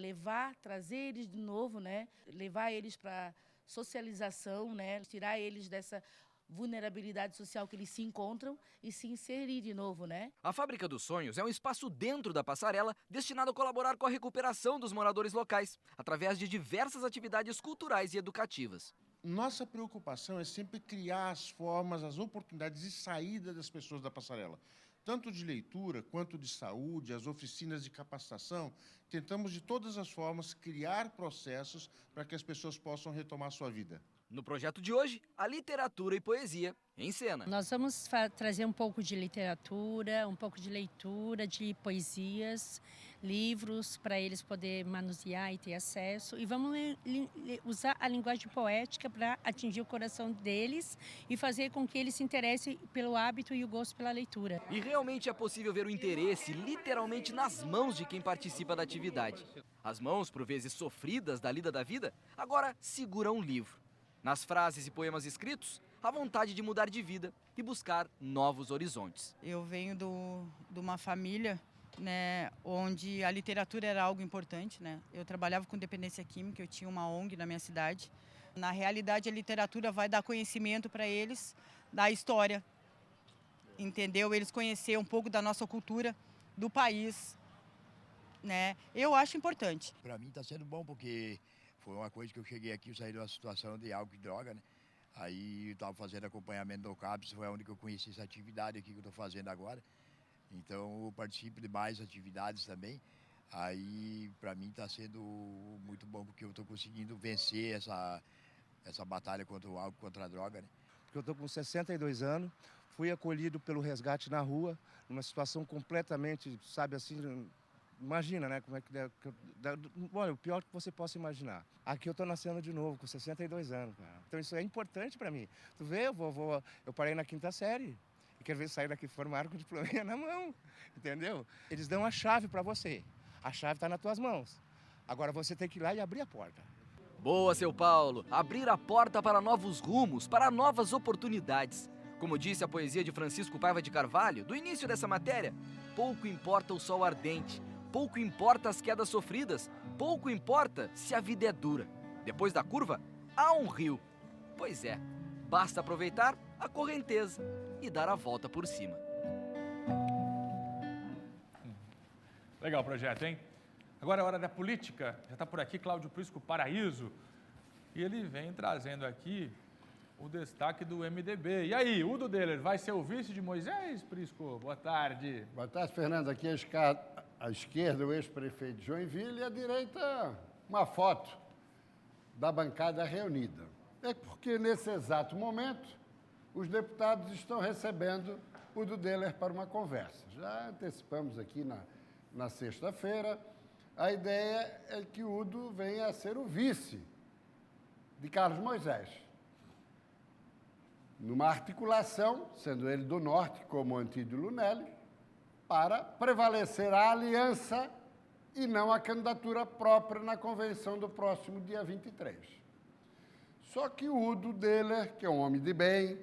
trazer eles de novo, né? Levar eles para socialização, né? Tirar eles dessa vulnerabilidade social que eles se encontram e se inserir de novo, né? A Fábrica dos Sonhos é um espaço dentro da passarela destinado a colaborar com a recuperação dos moradores locais, através de diversas atividades culturais e educativas. Nossa preocupação é sempre criar as formas, as oportunidades de saída das pessoas da passarela. Tanto de leitura quanto de saúde, as oficinas de capacitação, tentamos de todas as formas criar processos para que as pessoas possam retomar sua vida. No projeto de hoje, a literatura e poesia em cena. Nós vamos trazer um pouco de literatura, um pouco de leitura, de poesias, livros para eles poderem manusear e ter acesso. E vamos usar a linguagem poética para atingir o coração deles e fazer com que eles se interessem pelo hábito e o gosto pela leitura. E realmente é possível ver o interesse literalmente nas mãos de quem participa da atividade. As mãos, por vezes sofridas da lida da vida, agora seguram um livro. Nas frases e poemas escritos, a vontade de mudar de vida e buscar novos horizontes. Eu venho de uma família, né, onde a literatura era algo importante, né? Eu trabalhava com dependência química, eu tinha uma ONG na minha cidade. Na realidade, a literatura vai dar conhecimento para eles da história, entendeu? Eles conhecer um pouco da nossa cultura, do país, né? Eu acho importante. Para mim está sendo bom porque foi uma coisa que eu cheguei aqui, eu saí de uma situação de álcool e droga, né? Aí eu estava fazendo acompanhamento do CAPS, foi onde que eu conheci essa atividade aqui que eu estou fazendo agora. Então eu participo de mais atividades também. Aí para mim está sendo muito bom porque eu estou conseguindo vencer essa batalha contra o álcool, contra a droga, né? Porque eu estou com 62 anos, fui acolhido pelo resgate na rua, numa situação completamente, sabe assim, imagina, né, como é que olha, o pior que você possa imaginar. Aqui eu estou nascendo de novo, com 62 anos, cara. Então isso é importante para mim. Tu vê, eu parei na 5ª série. E quero ver sair daqui formado com o diploma na mão, entendeu? Eles dão a chave para você. A chave está nas tuas mãos. Agora você tem que ir lá e abrir a porta. Boa, seu Paulo! Abrir a porta para novos rumos, para novas oportunidades. Como disse a poesia de Francisco Paiva de Carvalho, do início dessa matéria, pouco importa o sol ardente, pouco importa as quedas sofridas, pouco importa se a vida é dura. Depois da curva, há um rio. Pois é, basta aproveitar a correnteza e dar a volta por cima. Legal o projeto, hein? Agora é hora da política. Já está por aqui Cláudio Prisco Paraíso. E ele vem trazendo aqui o destaque do MDB. E aí, Udo Deller vai ser o vice de Moisés, Prisco? Boa tarde. Boa tarde, Fernando. Aqui à esquerda, o ex-prefeito de Joinville, e à direita, uma foto da bancada reunida. É porque, nesse exato momento, os deputados estão recebendo Udo Deller para uma conversa. Já antecipamos aqui na sexta-feira. A ideia é que o Udo venha a ser o vice de Carlos Moisés. Numa articulação, sendo ele do Norte, como Antídio Lunelli, para prevalecer a aliança e não a candidatura própria na convenção do próximo dia 23. Só que o Udo Deller, que é um homem de bem,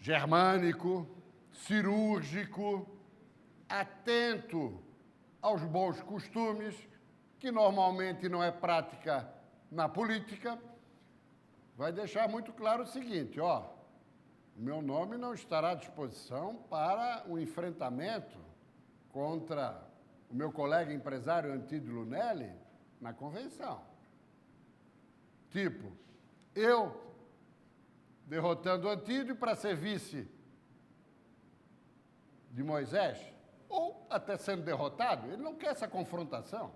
germânico, cirúrgico, atento aos bons costumes, que normalmente não é prática na política, vai deixar muito claro o seguinte, ó, o meu nome não estará à disposição para o enfrentamento contra o meu colega empresário Antídio Lunelli na convenção. Tipo, eu derrotando Antídio para ser vice de Moisés, ou até sendo derrotado, ele não quer essa confrontação.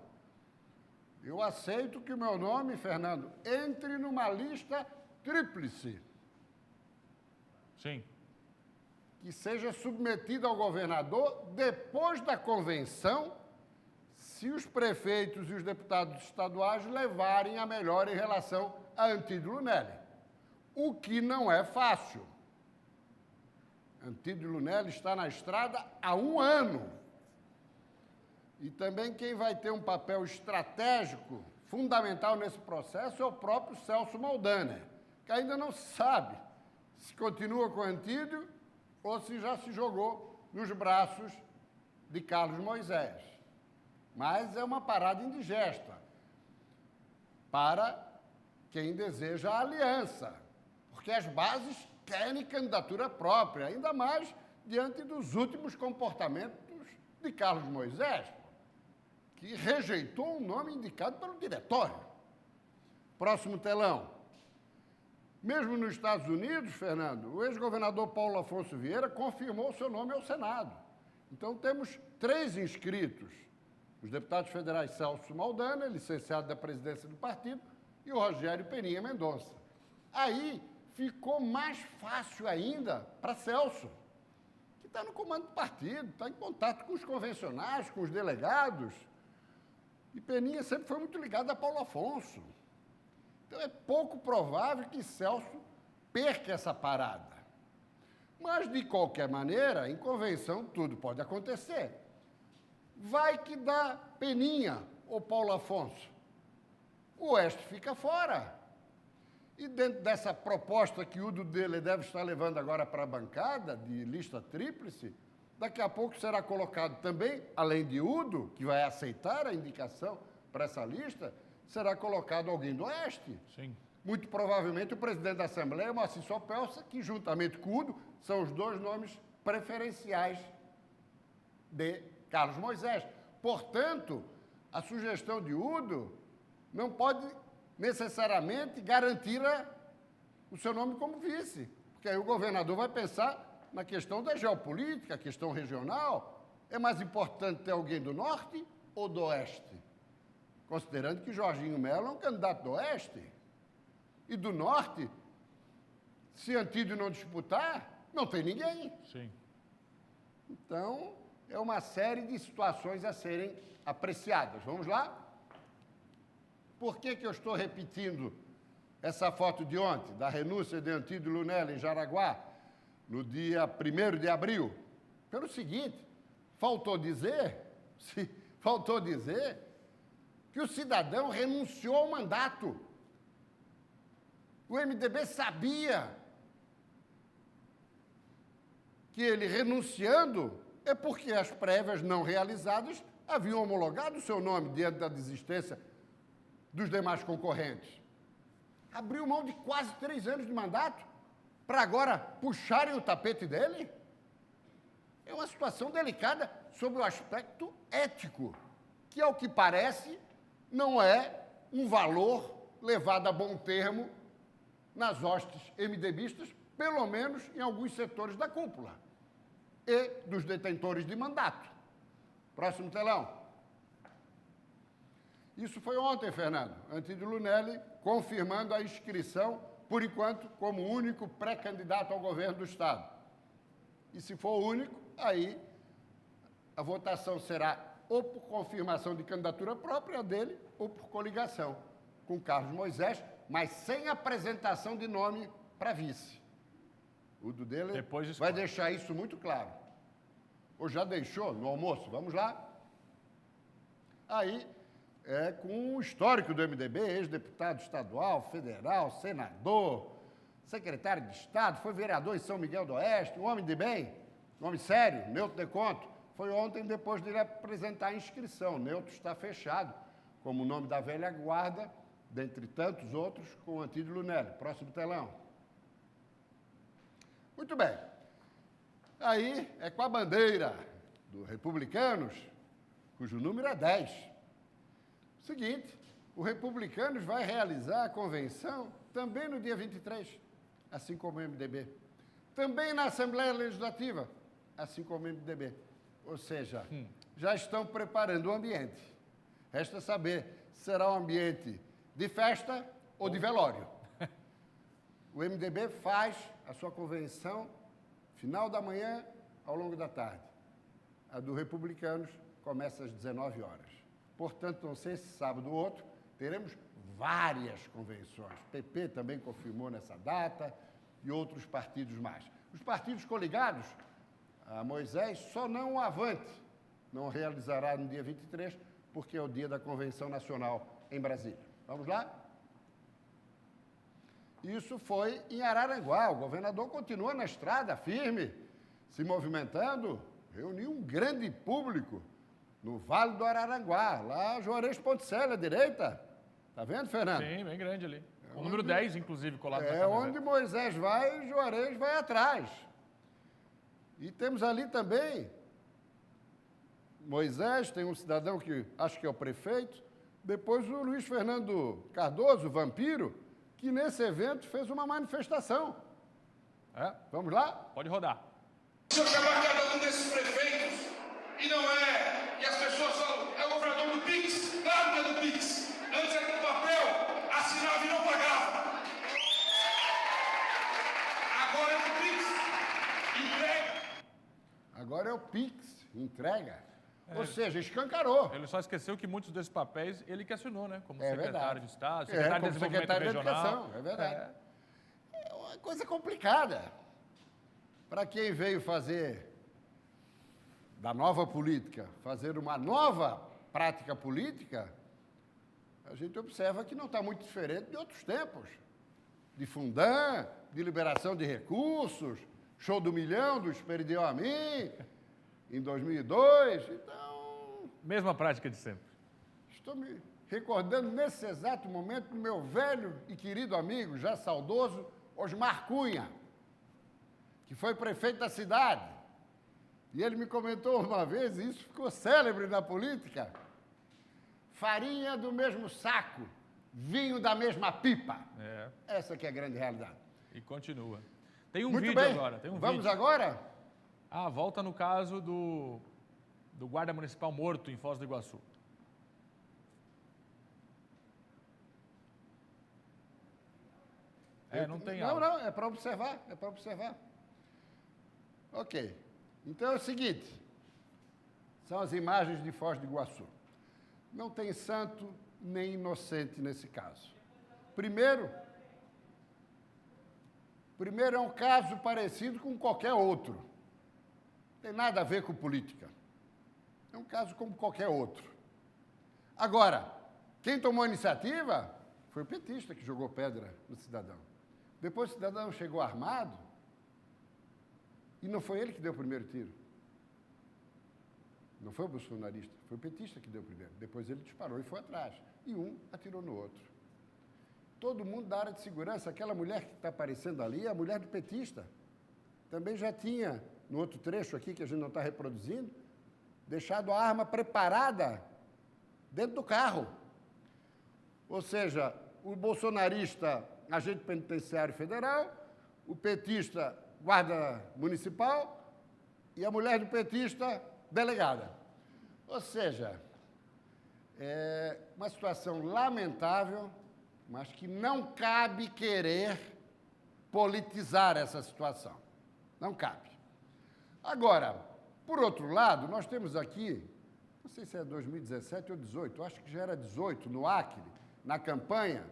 Eu aceito que o meu nome, Fernando, entre numa lista tríplice. Sim. Que seja submetido ao governador depois da convenção, se os prefeitos e os deputados estaduais levarem a melhor em relação a Antídio Lunelli. O que não é fácil. Antídio Lunelli está na estrada há 1 ano. E também quem vai ter um papel estratégico, fundamental nesse processo, é o próprio Celso Maldaner, que ainda não sabe se continua com Antídio ou se já se jogou nos braços de Carlos Moisés. Mas é uma parada indigesta para quem deseja a aliança, porque as bases querem candidatura própria, ainda mais diante dos últimos comportamentos de Carlos Moisés, que rejeitou um nome indicado pelo diretório. Próximo telão. Mesmo nos Estados Unidos, Fernando, o ex-governador Paulo Afonso Vieira confirmou seu nome ao Senado. Então, temos 3 inscritos. Os deputados federais Celso Maldaner, licenciado da presidência do partido, e o Rogério Peninha Mendonça. Aí ficou mais fácil ainda para Celso, que está no comando do partido, está em contato com os convencionais, com os delegados. E Peninha sempre foi muito ligado a Paulo Afonso. Então é pouco provável que Celso perca essa parada. Mas, de qualquer maneira, em convenção tudo pode acontecer. Vai que dá Peninha ou Paulo Afonso. O Oeste fica fora. E dentro dessa proposta que o Udo Deller deve estar levando agora para a bancada, de lista tríplice, daqui a pouco será colocado também, além de Udo, que vai aceitar a indicação para essa lista, será colocado alguém do Oeste. Sim. Muito provavelmente o presidente da Assembleia, Moacir Sopelsa, que juntamente com o Udo, são os 2 nomes preferenciais de Carlos Moisés. Portanto, a sugestão de Udo não pode necessariamente garantir o seu nome como vice, porque aí o governador vai pensar na questão da geopolítica, a questão regional. É mais importante ter alguém do Norte ou do Oeste? Considerando que Jorginho Melo é um candidato do Oeste. E do Norte, se Antídio não disputar, Não tem ninguém. Sim. Então, é uma série de situações a serem apreciadas. Vamos lá? Por que eu estou repetindo essa foto de ontem, da renúncia de Antídio Lunella em Jaraguá, no dia 1º de abril? Pelo seguinte, faltou dizer que o cidadão renunciou ao mandato. O MDB sabia que ele renunciando é porque as prévias não realizadas haviam homologado o seu nome diante da desistência dos demais concorrentes. Abriu mão de quase 3 anos de mandato para agora puxarem o tapete dele? É uma situação delicada sob o aspecto ético, que, ao que parece, não é um valor levado a bom termo nas hostes MDBistas, pelo menos em alguns setores da cúpula e dos detentores de mandato. Próximo telão. Isso foi ontem, Fernando. Antídio Lunella confirmando a inscrição, por enquanto, como único pré-candidato ao governo do Estado. E se for o único, aí a votação será ou por confirmação de candidatura própria dele ou por coligação com Carlos Moisés, mas sem apresentação de nome para vice. O do dele vai deixar isso muito claro. Ou já deixou no almoço? Vamos lá? Aí, com o histórico do MDB, ex-deputado estadual, federal, senador, secretário de Estado, foi vereador em São Miguel do Oeste, um homem de bem, um homem sério, Neutro de Conto. Foi ontem, depois de ele apresentar a inscrição. Neutro está fechado, como o nome da velha guarda, dentre tantos outros, com Antídio Lunella. Próximo telão. Muito bem. Aí é com a bandeira do Republicanos, cujo número é 10. Seguinte, o Republicanos vai realizar a convenção também no dia 23, assim como o MDB. Também na Assembleia Legislativa, assim como o MDB. Ou seja, já estão preparando o ambiente. Resta saber se será um ambiente de festa ou de velório. O MDB faz a sua convenção final da manhã ao longo da tarde. A do Republicanos começa às 19 horas. Portanto, não sei se sábado ou outro, teremos várias convenções. O PP também confirmou nessa data e outros partidos mais. Os partidos coligados a Moisés, só não o Avante não realizará no dia 23, porque é o dia da Convenção Nacional em Brasília. Vamos lá? Isso foi em Araranguá. O governador continua na estrada, firme, se movimentando, reuniu um grande público no Vale do Araranguá, lá Juarez Ponticelli, à direita. Está vendo, Fernando? Sim, bem grande ali. O número 10, inclusive, colado na camiseta. É onde Moisés vai, Juarez vai atrás. E temos ali também Moisés, tem um cidadão que acho que é o prefeito, depois o Luiz Fernando Cardoso, o vampiro, que nesse evento fez uma manifestação. Vamos lá? Pode rodar. Se eu chamar cada um desses prefeitos, e não é, e as pessoas falam, é o governador do Pix, claro que é do Pix. Antes era do papel, assinava e não pagava. Agora é do Pix, entrega. Agora é o Pix, entrega. Ou seja, escancarou. Ele só esqueceu que muitos desses papéis ele que assinou, né? Como secretário verdade. de Estado, secretário de Desenvolvimento Regional. É verdade. É uma coisa complicada. Para quem veio fazer da nova política, fazer uma nova prática política, a gente observa que não está muito diferente de outros tempos. De Fundão, de liberação de recursos, show do milhão, do Esperidião a mim, em 2002, então... Mesma prática de sempre. Estou me recordando nesse exato momento do meu velho e querido amigo, já saudoso, Osmar Cunha, que foi prefeito da cidade. E ele me comentou uma vez, e isso ficou célebre na política, farinha do mesmo saco, vinho da mesma pipa. Essa que é a grande realidade. E continua. Tem um Muito vídeo bem. agora. Tem um Vamos vídeo. agora? Volta no caso do guarda municipal morto em Foz do Iguaçu. Não tem Não, áudio. é para observar, é para observar. Ok. Então é o seguinte, são as imagens de Foz do Iguaçu. Não tem santo nem inocente nesse caso. Primeiro é um caso parecido com qualquer outro. Não tem nada a ver com política. É um caso como qualquer outro. Agora, quem tomou a iniciativa foi o petista que jogou pedra no cidadão. Depois o cidadão chegou armado e não foi ele que deu o primeiro tiro. Não foi o bolsonarista, foi o petista que deu o primeiro. Depois ele disparou e foi atrás. E um atirou no outro. Todo mundo da área de segurança, aquela mulher que está aparecendo ali, é a mulher do petista. Também já tinha, no outro trecho aqui, que a gente não está reproduzindo, deixado a arma preparada dentro do carro. Ou seja, o bolsonarista, agente penitenciário federal, o petista, guarda municipal, e a mulher do petista, delegada. Ou seja, é uma situação lamentável, mas que não cabe querer politizar essa situação. Não cabe. Agora, por outro lado, nós temos aqui, não sei se é 2017 ou 18, acho que já era 18, no Acre, na campanha,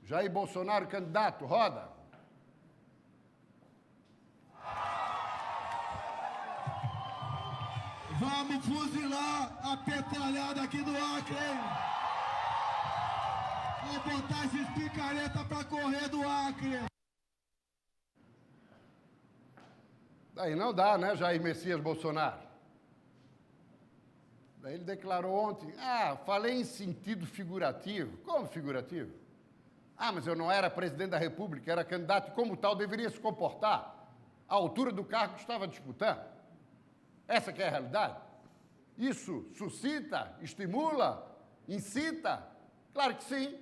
Jair Bolsonaro, candidato, roda. Vamos fuzilar a petralhada aqui do Acre, hein? Vamos botar esses picareta pra correr do Acre. Daí não dá, né, Jair Messias Bolsonaro? Daí ele declarou ontem, falei em sentido figurativo. Como figurativo? Mas eu não era presidente da República, era candidato e como tal deveria se comportar à altura do cargo que estava disputando. Essa que é a realidade. Isso suscita, estimula, incita? Claro que sim.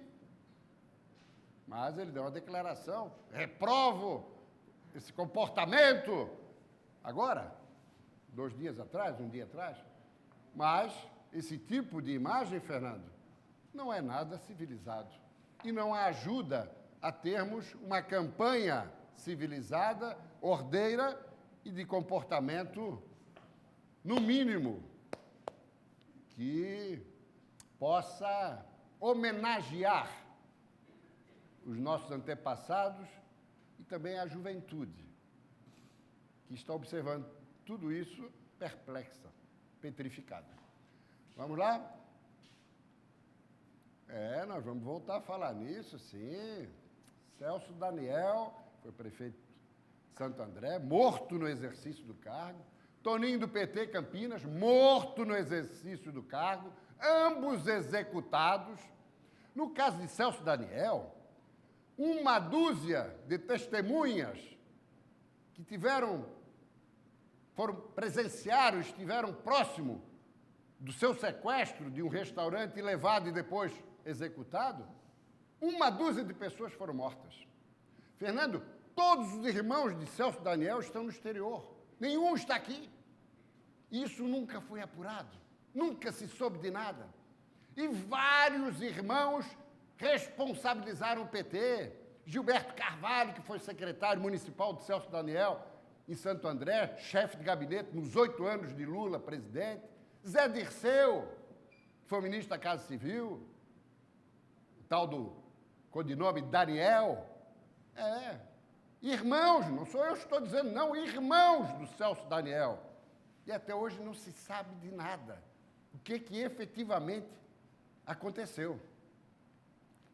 Mas ele deu uma declaração, reprovo esse comportamento. Agora, 2 dias atrás, 1 dia atrás. Mas esse tipo de imagem, Fernando, não é nada civilizado. E não ajuda a termos uma campanha civilizada, ordeira e de comportamento, no mínimo, que possa homenagear os nossos antepassados e também a juventude, que está observando tudo isso perplexa, petrificada. Vamos lá? Nós vamos voltar a falar nisso, sim. Celso Daniel, foi prefeito de Santo André, morto no exercício do cargo. Toninho do PT Campinas, morto no exercício do cargo, ambos executados. No caso de Celso Daniel, 1 dúzia de testemunhas que presenciaram, estiveram próximo do seu sequestro de um restaurante levado e depois executado, 1 dúzia de pessoas foram mortas. Fernando, todos os irmãos de Celso Daniel estão no exterior. Nenhum está aqui. Isso nunca foi apurado. Nunca se soube de nada. E vários irmãos responsabilizaram o PT. Gilberto Carvalho, que foi secretário municipal de Celso Daniel em Santo André, chefe de gabinete nos 8 anos de Lula, presidente. Zé Dirceu, que foi ministro da Casa Civil, o tal do codinome Daniel. Irmãos, não sou eu que estou dizendo, não, irmãos do Celso Daniel. E até hoje não se sabe de nada. O que efetivamente aconteceu.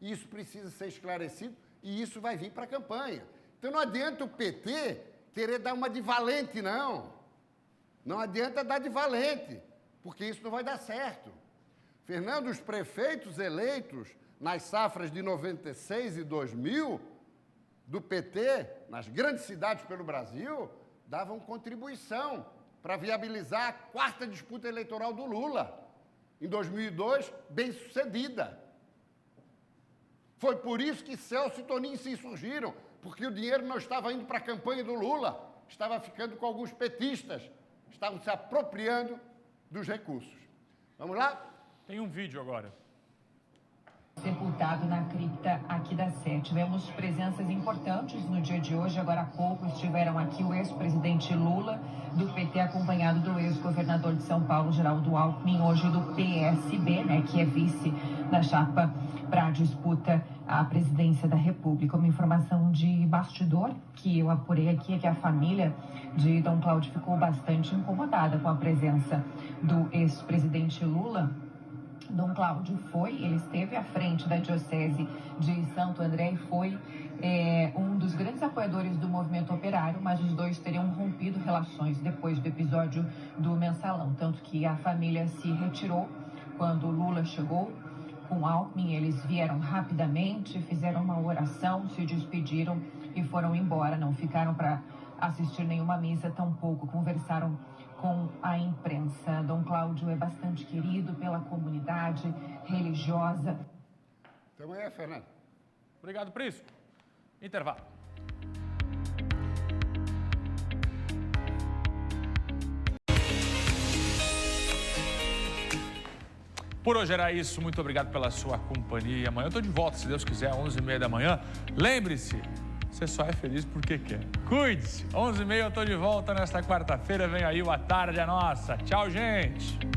E isso precisa ser esclarecido e isso vai vir para a campanha. Então não adianta o PT querer dar uma de valente, não. Não adianta dar de valente, porque isso não vai dar certo. Fernando, os prefeitos eleitos nas safras de 96 e 2000, do PT, nas grandes cidades pelo Brasil, davam contribuição para viabilizar a 4ª disputa eleitoral do Lula. Em 2002, bem-sucedida. Foi por isso que Celso e Toninho se insurgiram, porque o dinheiro não estava indo para a campanha do Lula, estava ficando com alguns petistas, estavam se apropriando dos recursos. Vamos lá? Tem um vídeo agora. Sepultar guardado na cripta aqui da Sé. Tivemos presenças importantes no dia de hoje. Agora há pouco estiveram aqui o ex-presidente Lula, do PT, acompanhado do ex-governador de São Paulo, Geraldo Alckmin, hoje do PSB, né, que é vice da chapa para a disputa à presidência da República. Uma informação de bastidor que eu apurei aqui é que a família de Dom Cláudio ficou bastante incomodada com a presença do ex-presidente Lula. Dom Cláudio ele esteve à frente da Diocese de Santo André e foi um dos grandes apoiadores do movimento operário, mas os dois teriam rompido relações depois do episódio do Mensalão, tanto que a família se retirou quando Lula chegou com Alckmin. Eles vieram rapidamente, fizeram uma oração, se despediram e foram embora, não ficaram para assistir nenhuma missa, tampouco conversaram com a imprensa. Dom Cláudio é bastante querido pela comunidade religiosa. Então é, Fernando. Obrigado, Prisco. Intervalo. Por hoje era isso. Muito obrigado pela sua companhia. Amanhã eu estou de volta, se Deus quiser, às 11h30 da manhã. Lembre-se, você só é feliz porque quer. Cuide-se. 11h30 eu estou de volta nesta quarta-feira. Vem aí o A Tarde é Nossa. Tchau, gente.